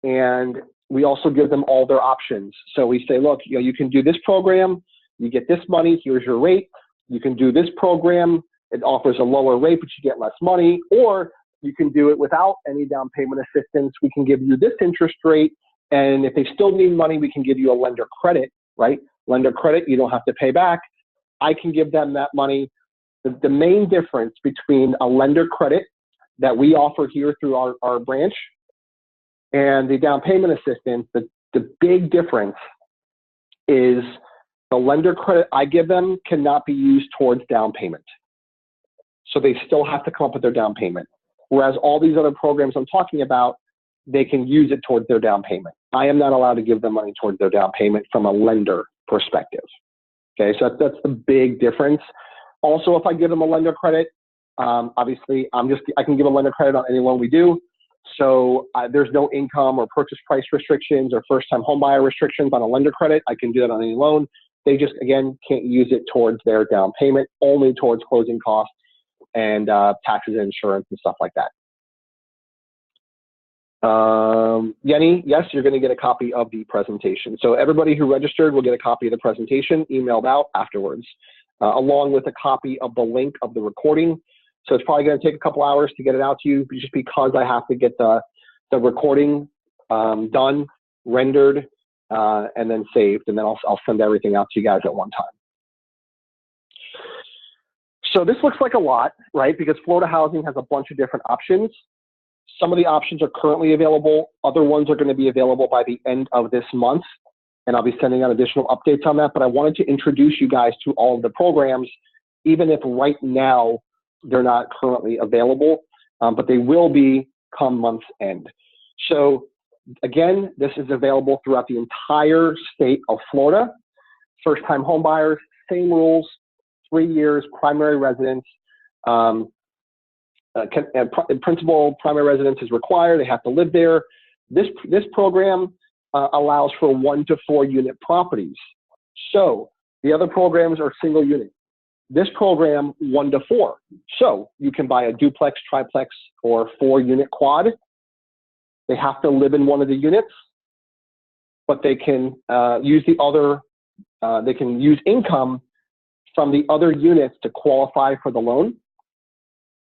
And we also give them all their options. So we say, look, you can do this program, you get this money, here's your rate. You can do this program, it offers a lower rate, but you get less money. Or you can do it without any down payment assistance. We can give you this interest rate. And if they still need money, we can give you a lender credit, right? Lender credit, you don't have to pay back. I can give them that money. The main difference between a lender credit that we offer here through our branch and the down payment assistance, the big difference is the lender credit I give them cannot be used towards down payment. So they still have to come up with their down payment. Whereas all these other programs I'm talking about, they can use it towards their down payment. I am not allowed to give them money towards their down payment from a lender perspective. Okay, so that's the big difference. Also, if I give them a lender credit, obviously I can give a lender credit on any loan we do. So there's no income or purchase price restrictions or first-time home buyer restrictions on a lender credit. I can do that on any loan. They just, again, can't use it towards their down payment, only towards closing costs and taxes and insurance and stuff like that. Yenny, yes, you're going to get a copy of the presentation. So everybody who registered will get a copy of the presentation emailed out afterwards, along with a copy of the link of the recording. So it's probably going to take a couple hours to get it out to you, just because I have to get the recording done, rendered, and then saved, and then I'll send everything out to you guys at one time. So this looks like a lot, right? Because Florida Housing has a bunch of different options. Some of the options are currently available. Other ones are going to be available by the end of this month, and I'll be sending out additional updates on that. But I wanted to introduce you guys to all of the programs, even if right now they're not currently available, but they will be come month's end. So again, this is available throughout the entire state of Florida. First-time home buyers, same rules, 3 years, primary residence. Principal primary residence is required. They have to live there. This program allows for 1 to 4 unit properties. So the other programs are single unit. This program, 1 to 4. So you can buy a duplex, triplex, or 4 unit quad. They have to live in one of the units, but they can use the other, they can use income from the other units to qualify for the loan.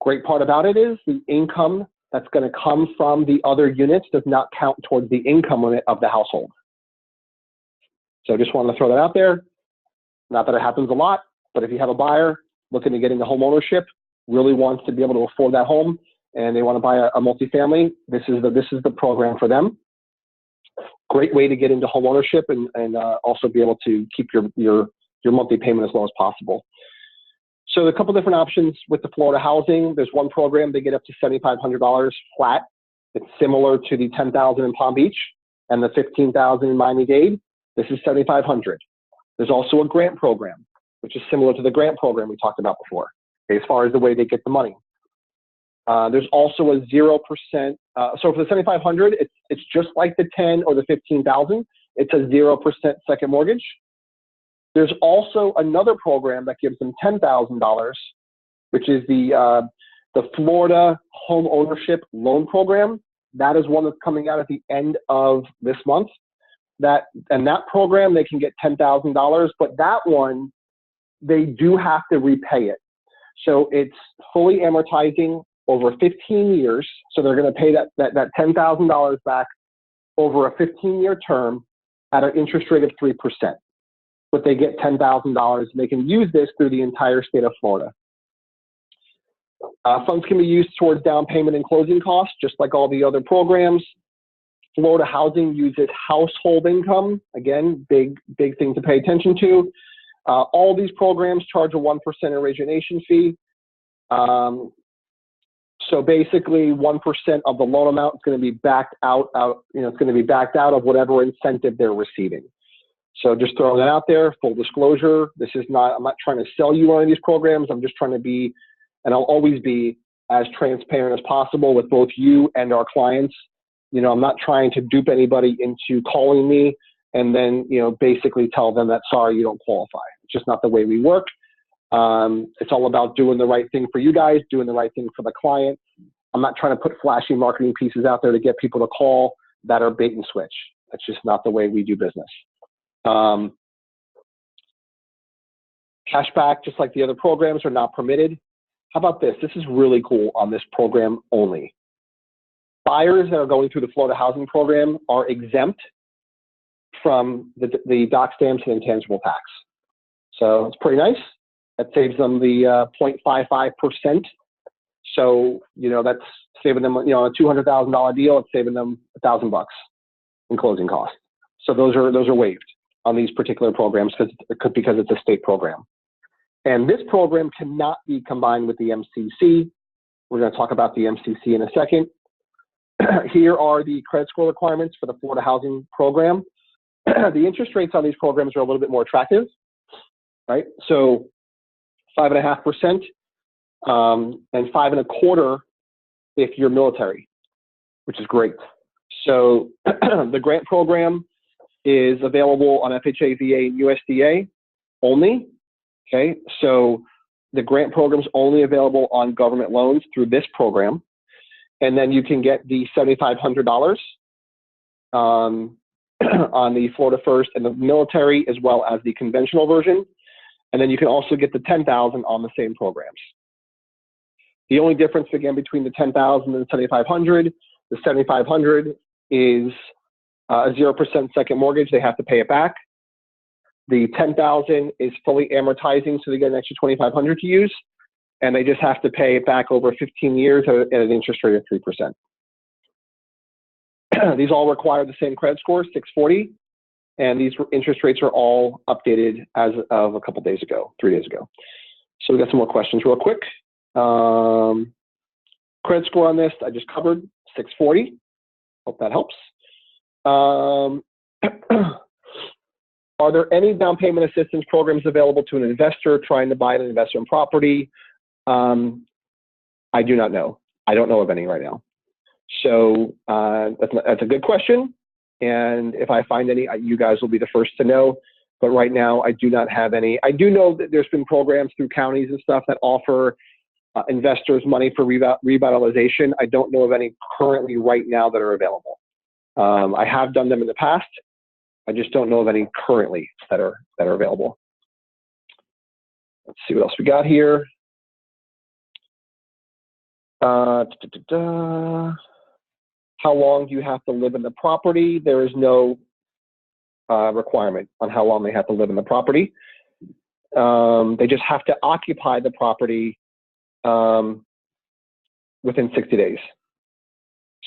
Great part about it is the income that's going to come from the other units does not count towards the income limit of the household. So I just wanted to throw that out there. Not that it happens a lot, but if you have a buyer looking to get into home ownership, really wants to be able to afford that home, and they want to buy a multifamily, this is the program for them. Great way to get into home ownership and also be able to keep your monthly payment as low as possible. So a couple different options with the Florida Housing. There's one program they get up to $7,500 flat. It's similar to the $10,000 in Palm Beach and the $15,000 in Miami-Dade. This is $7,500. There's also a grant program, which is similar to the grant program we talked about before, as far as the way they get the money. There's also a 0%. So for the $7,500, it's just like the 10 or the 15,000. It's a 0% second mortgage. There's also another program that gives them $10,000, which is the The Florida Home Ownership Loan Program, that is one that's coming out at the end of this month. That program, they can get $10,000, but that one, they do have to repay it. So it's fully amortizing over 15 years. So they're going to pay that $10,000 back over a 15-year term at an interest rate of 3%. But they get $10,000, and they can use this through the entire state of Florida. Funds can be used towards down payment and closing costs, just like all the other programs. Florida Housing uses household income. Again, big thing to pay attention to. All these programs charge a 1% origination fee. So basically, 1% of the loan amount is going to be backed out. It's going to be backed out of whatever incentive they're receiving. So just throwing that out there. Full disclosure: I'm not trying to sell you one of these programs. I'm just trying to be, and I'll always be, as transparent as possible with both you and our clients. I'm not trying to dupe anybody into calling me and then, basically tell them that, sorry, you don't qualify. It's just not the way we work. It's all about doing the right thing for you guys, doing the right thing for the client. I'm not trying to put flashy marketing pieces out there to get people to call that are bait and switch. That's just not the way we do business. Cashback, just like the other programs, are not permitted. How about this? This is really cool on this program only. Buyers that are going through the Florida Housing Program are exempt from the doc stamps and intangible tax. So it's pretty nice. That saves them the 0.55%. So, that's saving them, a $200,000 deal. It's saving them $1,000 in closing costs. So those are waived on these particular programs because it's a state program. And this program cannot be combined with the MCC. We're going to talk about the MCC in a second. Here are the credit score requirements for the Florida Housing Program. The interest rates on these programs are a little bit more attractive, right? So 5.5%, and 5.25% if you're military, which is great. So the grant program is available on FHA, VA, and USDA only. Okay, so the grant program is only available on government loans through this program. And then you can get the $7,500 on the Florida First and the military, as well as the conventional version. And then you can also get the $10,000 on the same programs. The only difference, again, between the $10,000 and the $7,500, the $7,500 is a 0% second mortgage. They have to pay it back. The $10,000 is fully amortizing, so they get an extra $2,500 to use. And they just have to pay it back over 15 years at an interest rate of 3%. These all require the same credit score, 640, and these interest rates are all updated as of a couple days ago, 3 days ago. So we got some more questions real quick. Credit score on this, I just covered, 640. Hope that helps. Are there any down payment assistance programs available to an investor trying to buy an investment property? I do not know. I don't know of any right now. So that's a good question. And if I find any, you guys will be the first to know. But right now, I do not have any. I do know that there's been programs through counties and stuff that offer investors money for revitalization. I don't know of any currently right now that are available. I have done them in the past. I just don't know of any currently that are available. Let's see what else we got here. How long do you have to live in the property? There is no requirement on how long they have to live in the property. They just have to occupy the property within 60 days.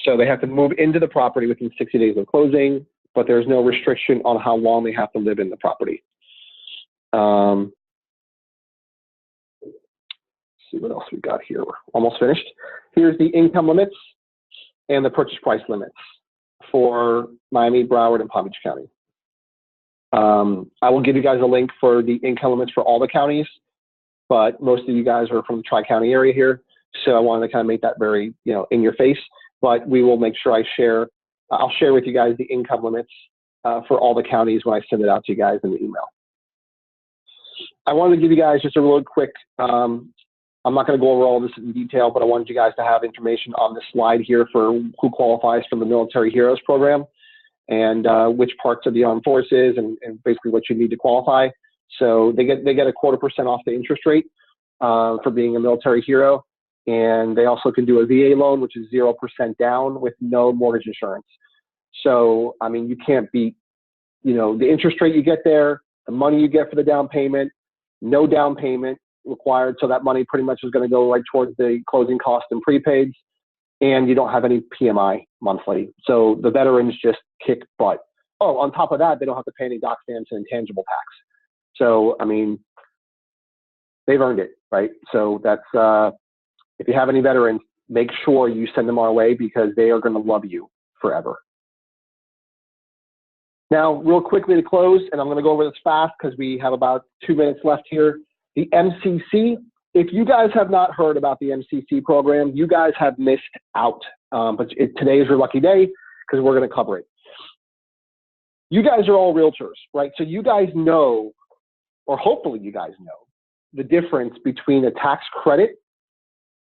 So they have to move into the property within 60 days of closing, but there's no restriction on how long they have to live in the property. See what else we got here. We're almost finished. Here's the income limits and the purchase price limits for Miami, Broward, and Palm Beach County. I will give you guys a link for the income limits for all the counties, but most of you guys are from the Tri-County area here, so I wanted to kind of make that very, in your face. But we will make sure I'll share with you guys the income limits for all the counties when I send it out to you guys in the email. I wanted to give you guys just a really quick I'm not going to go over all this in detail, but I wanted you guys to have information on this slide here for who qualifies for the Military Heroes program and which parts of the armed forces and basically what you need to qualify. So they get a 0.25% off the interest rate for being a military hero. And they also can do a VA loan, which is 0% down with no mortgage insurance. So, I mean, you can't beat, you know, the interest rate you get there, the money you get for the down payment, no down payment required. So that money pretty much is going to go right towards the closing costs and prepaids. And you don't have any PMI monthly. So the veterans just kick butt. Oh, on top of that, they don't have to pay any doc stamps and intangible tax. So, I mean, they've earned it, right? So that's, if you have any veterans, make sure you send them our way because they are going to love you forever. Now, real quickly to close, and I'm going to go over this fast because we have about 2 minutes left here. The MCC, if you guys have not heard about the MCC program, you guys have missed out. But today is your lucky day because we're going to cover it. You guys are all realtors, right? So you guys know, or hopefully you guys know, the difference between a tax credit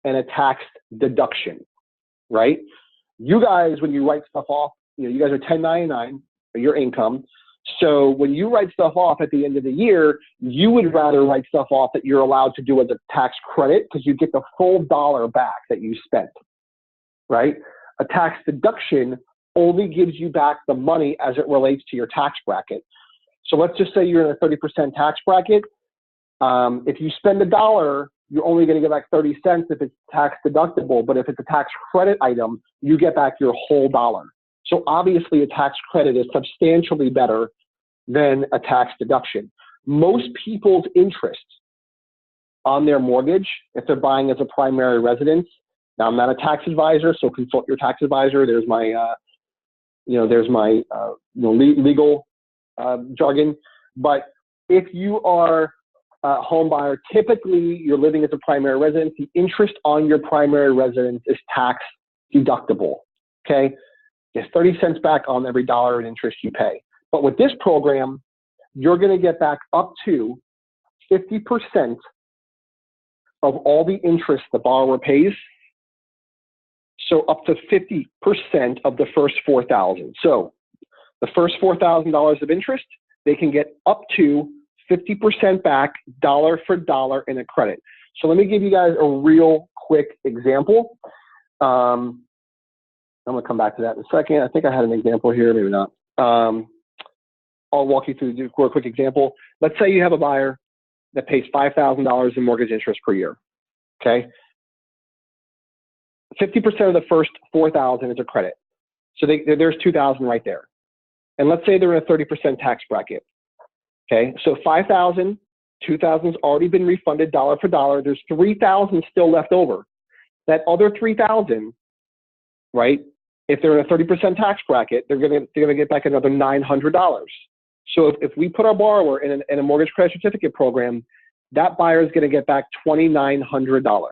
and a tax deduction, right? You guys, when you write stuff off, you know, you guys are 1099 for your income. So when you write stuff off at the end of the year, you would rather write stuff off that you're allowed to do as a tax credit because you get the full dollar back that you spent, right? A tax deduction only gives you back the money as it relates to your tax bracket. So let's just say you're in a 30% tax bracket. If you spend $1, you're only going to get back 30 cents if it's tax deductible. But if it's a tax credit item, you get back your whole dollar. So obviously a tax credit is substantially better than a tax deduction. Most people's interest on their mortgage, if they're buying as a primary residence, now I'm not a tax advisor, so consult your tax advisor. There's my, legal jargon. But if you are a home buyer, typically you're living as a primary residence. The interest on your primary residence is tax deductible. Okay. It's 30 cents back on every dollar in interest you pay. But with this program, you're going to get back up to 50% of all the interest the borrower pays. So up to 50% of the first $4,000. So the first $4,000 of interest, they can get up to 50% back, dollar for dollar in a credit. So let me give you guys a real quick example. I'm going to come back to that in a second. I think I had an example here, maybe not. I'll walk you through a quick example. Let's say you have a buyer that pays $5,000 in mortgage interest per year, okay? 50% of the first $4,000 is a credit. So there's $2,000 right there. And let's say they're in a 30% tax bracket, okay? So $5,000, $2,000's already been refunded dollar for dollar. There's $3,000 still left over. That other $3,000, right? If they're in a 30% tax bracket, they're gonna get back another $900. So if we put our borrower in a mortgage credit certificate program, that buyer is gonna get back $2,900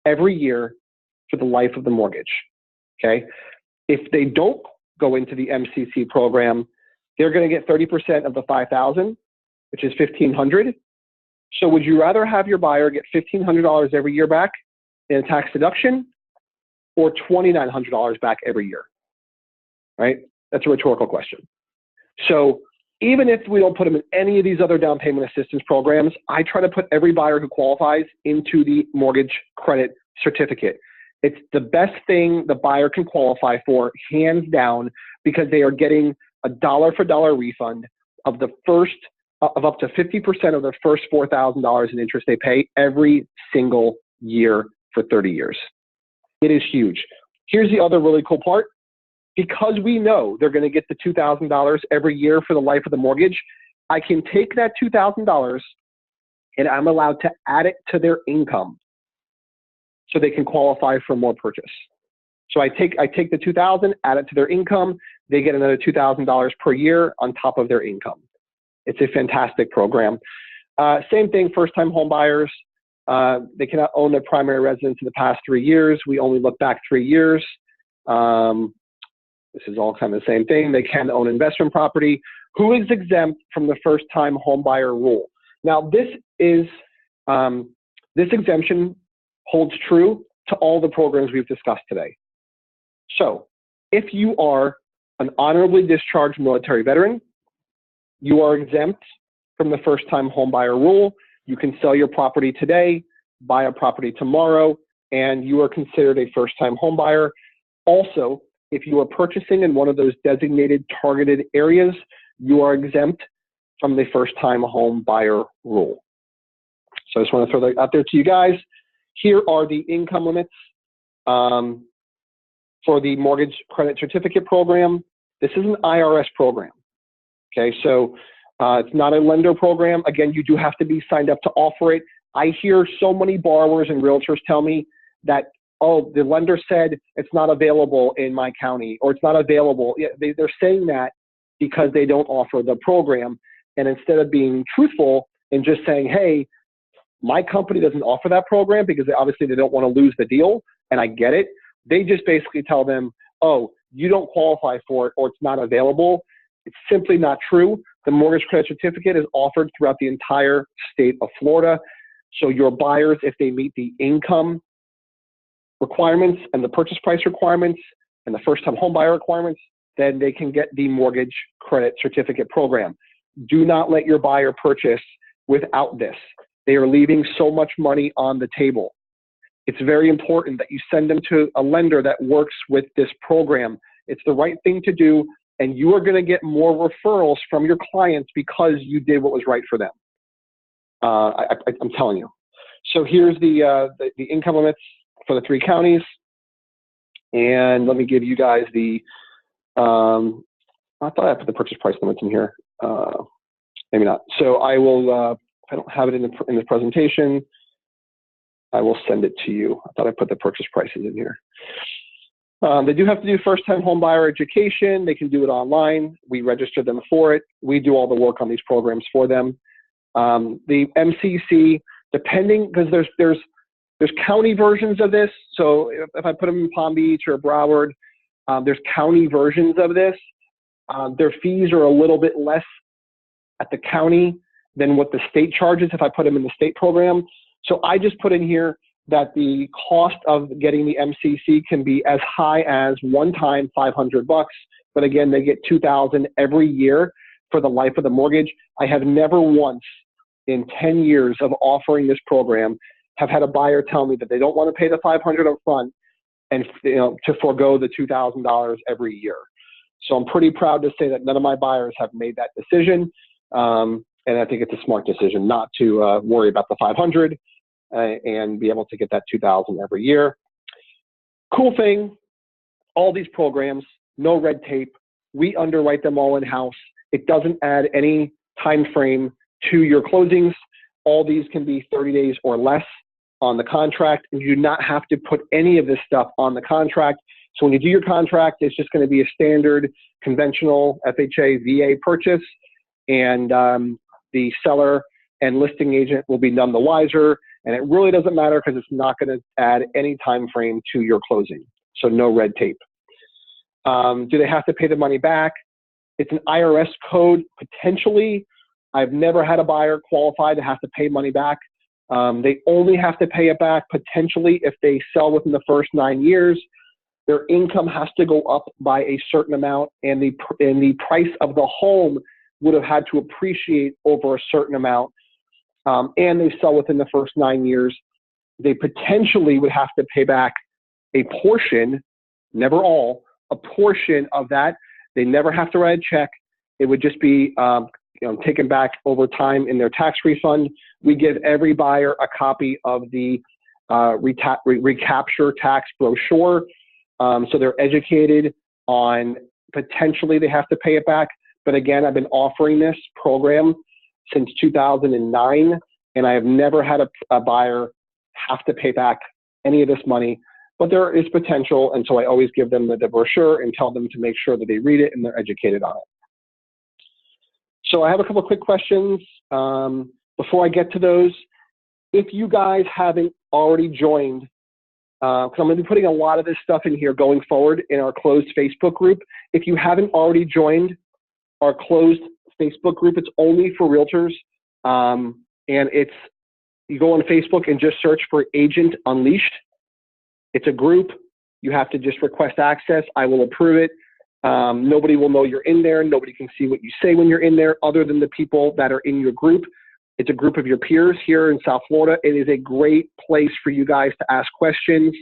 every year for the life of the mortgage, okay? If they don't go into the MCC program, they're gonna get 30% of the $5,000, which is $1,500. So would you rather have your buyer get $1,500 every year back in a tax deduction or $2,900 back every year, right? That's a rhetorical question. So even if we don't put them in any of these other down payment assistance programs, I try to put every buyer who qualifies into the mortgage credit certificate. It's the best thing the buyer can qualify for, hands down, because they are getting a dollar for dollar refund of the first, of up to 50% of the first $4,000 in interest they pay every single year for 30 years. It is huge. Here's the other really cool part. Because we know they're going to get the $2,000 every year for the life of the mortgage, I can take that $2,000 and I'm allowed to add it to their income so they can qualify for more purchase. So I take the $2,000, add it to their income, they get another $2,000 per year on top of their income. It's a fantastic program. Same thing, first-time home buyers. They cannot own their primary residence in the past 3 years. We only look back 3 years. This is all kind of the same thing. They can own investment property. Who is exempt from the first-time home buyer rule? Now, this is This exemption holds true to all the programs we've discussed today. So if you are an honorably discharged military veteran, you are exempt from the first-time homebuyer rule. You can sell your property today, buy a property tomorrow, and you are considered a first-time homebuyer. Also, if you are purchasing in one of those designated targeted areas, you are exempt from the first-time home buyer rule. So I just want to throw that out there to you guys. Here are the income limits for the mortgage credit certificate program. This is an IRS program. Okay, so it's not a lender program. Again, you do have to be signed up to offer it. I hear so many borrowers and realtors tell me that, oh, the lender said it's not available in my county, or it's not available. Yeah, they're saying that because they don't offer the program. And instead of being truthful and just saying, hey, my company doesn't offer that program, because obviously they don't want to lose the deal, and I get it, they just basically tell them, oh, you don't qualify for it, or it's not available. It's simply not true. The mortgage credit certificate is offered throughout the entire state of Florida. So your buyers, if they meet the income requirements and the purchase price requirements and the first-time home buyer requirements, then they can get the mortgage credit certificate program. Do not let your buyer purchase without this. They are leaving so much money on the table. It's very important that you send them to a lender that works with this program. It's the right thing to do, and you are going to get more referrals from your clients because you did what was right for them. I'm telling you. So here's the income limits for the 3 counties. And let me give you guys the, I thought I put the purchase price limits in here. Maybe not. So I will, if I don't have it in the presentation, I will send it to you. I thought I put the purchase prices in here. They do have to do first-time home buyer education. They can do it online. We register them for it. We do all the work on these programs for them. The MCC, depending, because there's county versions of this. So if I put them in Palm Beach or Broward, there's county versions of this. Their fees are a little bit less at the county than what the state charges if I put them in the state program. So I just put in here that the cost of getting the MCC can be as high as one time $500, but again, they get $2,000 every year for the life of the mortgage. I have never once in 10 years of offering this program have had a buyer tell me that they don't want to pay the $500 up front and to forego the $2,000 every year. So I'm pretty proud to say that none of my buyers have made that decision. And I think it's a smart decision not to worry about the $500 and be able to get that $2,000 every year. Cool thing, all these programs, no red tape. We underwrite them all in-house. It doesn't add any time frame to your closings. All these can be 30 days or less on the contract, and you do not have to put any of this stuff on the contract. So when you do your contract, it's just going to be a standard conventional FHA VA purchase, and the seller and listing agent will be none the wiser, and it really doesn't matter because it's not going to add any time frame to your closing. So no red tape. Do they have to pay the money back? It's an IRS code, potentially. I've never had a buyer qualify to have to pay money back. They only have to pay it back potentially if they sell within the first 9 years. Their income has to go up by a certain amount, and the price of the home would have had to appreciate over a certain amount, and they sell within the first 9 years. They potentially would have to pay back a portion, never all, a portion of that. They never have to write a check. It would just be taken back over time in their tax refund. We give every buyer a copy of the recapture tax brochure, so they're educated on potentially they have to pay it back. But again, I've been offering this program since 2009, and I have never had a buyer have to pay back any of this money. But there is potential, and so I always give them the brochure and tell them to make sure that they read it and they're educated on it. So I have a couple of quick questions. Before I get to those, if you guys haven't already joined, because I'm going to be putting a lot of this stuff in here going forward in our closed Facebook group. If you haven't already joined our closed Facebook group, it's only for realtors, and it's you go on Facebook and just search for Agent Unleashed. It's a group. You have to just request access. I will approve it. Nobody will know you're in there. Nobody can see what you say when you're in there other than the people that are in your group. It's a group of your peers here in South Florida. It is a great place for you guys to ask questions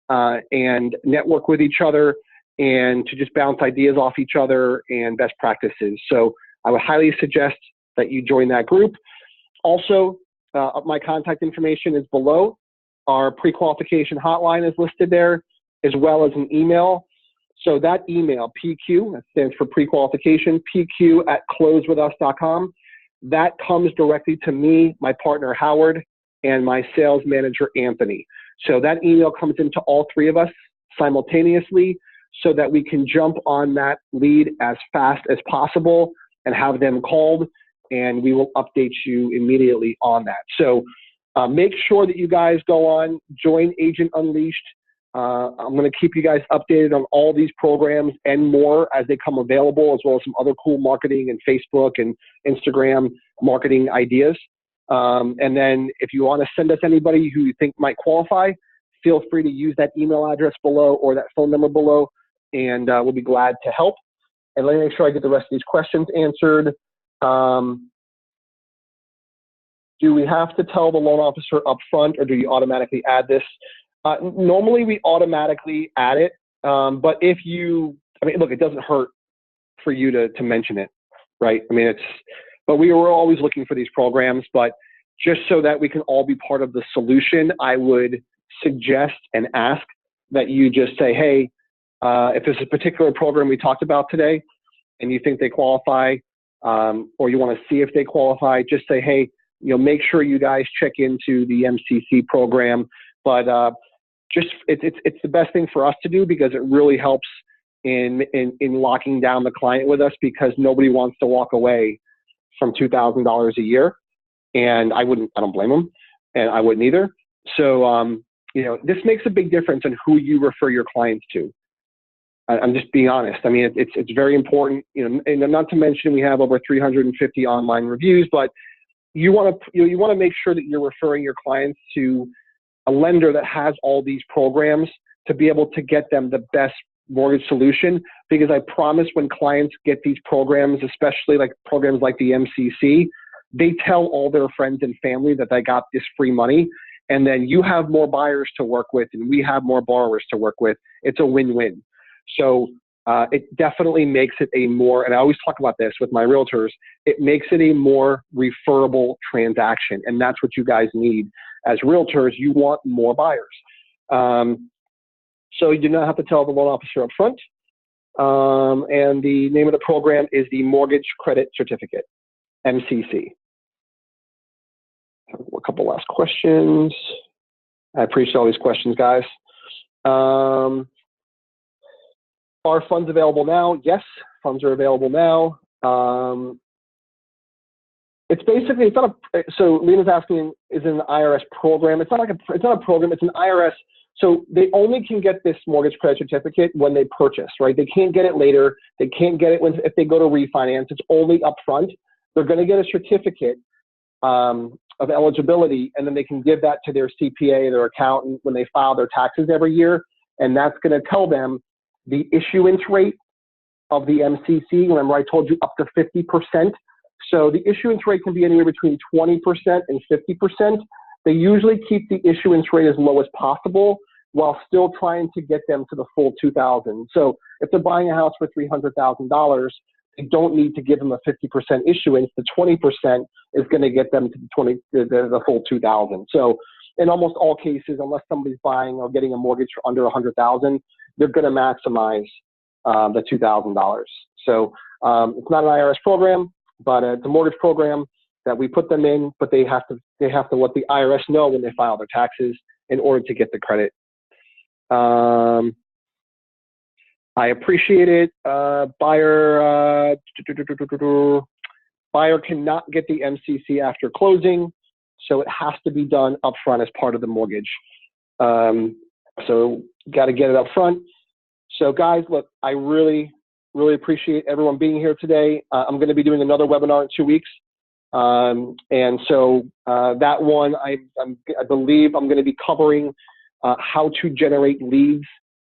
and network with each other and to just bounce ideas off each other and best practices. So I would highly suggest that you join that group. Also, my contact information is below. Our pre-qualification hotline is listed there, as well as an email. So that email, PQ, that stands for pre-qualification, pq@closewithus.com, that comes directly to me, my partner Howard, and my sales manager Anthony. So that email comes into all three of us simultaneously so that we can jump on that lead as fast as possible and have them called, and we will update you immediately on that. So make sure that you guys go on, join Agent Unleashed. I'm going to keep you guys updated on all these programs and more as they come available, as well as some other cool marketing and Facebook and Instagram marketing ideas. And then if you want to send us anybody who you think might qualify, feel free to use that email address below or that phone number below, and we'll be glad to help. And let me make sure I get the rest of these questions answered. Do we have to tell the loan officer up front, or do you automatically add this? Normally we automatically add it, but if you, look, it doesn't hurt for you to mention it, right? But we were always looking for these programs, but just so that we can all be part of the solution, I would suggest and ask that you just say, hey, if there's a particular program we talked about today and you think they qualify, or you want to see if they qualify, just say, hey, make sure you guys check into the MCC program. But it's the best thing for us to do, because it really helps in locking down the client with us, because nobody wants to walk away from $2,000 a year. And I don't blame them, and I wouldn't either. So, this makes a big difference in who you refer your clients to. I'm just being honest. It's very important, and not to mention we have over 350 online reviews, but you want to make sure that you're referring your clients to a lender that has all these programs to be able to get them the best mortgage solution. Because I promise, when clients get these programs, especially like programs like the MCC, they tell all their friends and family that they got this free money, and then you have more buyers to work with and we have more borrowers to work with. It's a win-win. So it definitely makes it a more, and I always talk about this with my realtors, it makes it a more referable transaction. And that's what you guys need as realtors. You want more buyers. So you do not have to tell the loan officer up front. And the name of the program is the Mortgage Credit Certificate, MCC. A couple last questions. I appreciate all these questions, guys. Are funds available now? Yes, funds are available now. It's basically, so Lena's asking, is it an IRS program? It's not a program, it's an IRS. So they only can get this mortgage credit certificate when they purchase, right? They can't get it later. They can't get it if they go to refinance. It's only upfront. They're going to get a certificate of eligibility, and then they can give that to their CPA, their accountant, when they file their taxes every year. And that's going to tell them the issuance rate of the MCC. Remember, I told you up to 50%. So the issuance rate can be anywhere between 20% and 50%. They usually keep the issuance rate as low as possible while still trying to get them to the full $2,000. So if they're buying a house for $300,000, they don't need to give them a 50% issuance. The 20% is going to get them to the full $2,000. So in almost all cases, unless somebody's buying or getting a mortgage for under $100,000, they're going to maximize the $2,000. So it's not an IRS program, but it's a mortgage program that we put them in, but they have to let the IRS know when they file their taxes in order to get the credit. I appreciate it. Buyer cannot get the MCC after closing, so it has to be done upfront as part of the mortgage. So got to get it up front. So guys, look, I really appreciate everyone being here today. I'm going to be doing another webinar in 2 weeks. And so that one, I believe I'm going to be covering how to generate leads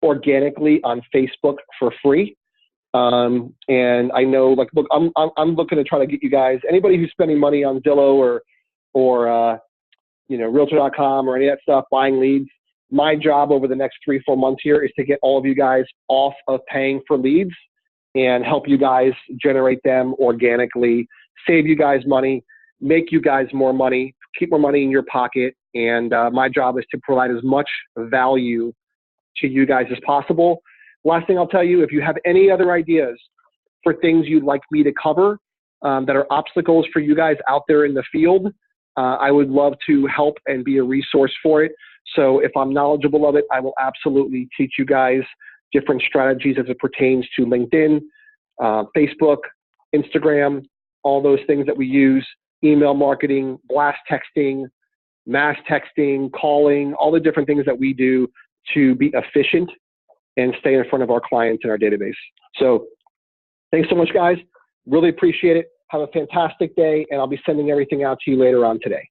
organically on Facebook for free. And I know, like, look, I'm looking to try to get you guys, anybody who's spending money on Zillow or Realtor.com or any of that stuff, buying leads. My job over the next 3-4 months here is to get all of you guys off of paying for leads and help you guys generate them organically, save you guys money, make you guys more money, keep more money in your pocket. And my job is to provide as much value to you guys as possible. Last thing I'll tell you, if you have any other ideas for things you'd like me to cover that are obstacles for you guys out there in the field, I would love to help and be a resource for it. So if I'm knowledgeable of it, I will absolutely teach you guys different strategies as it pertains to LinkedIn, Facebook, Instagram, all those things that we use, email marketing, blast texting, mass texting, calling, all the different things that we do to be efficient and stay in front of our clients in our database. So thanks so much, guys. Really appreciate it. Have a fantastic day, and I'll be sending everything out to you later on today.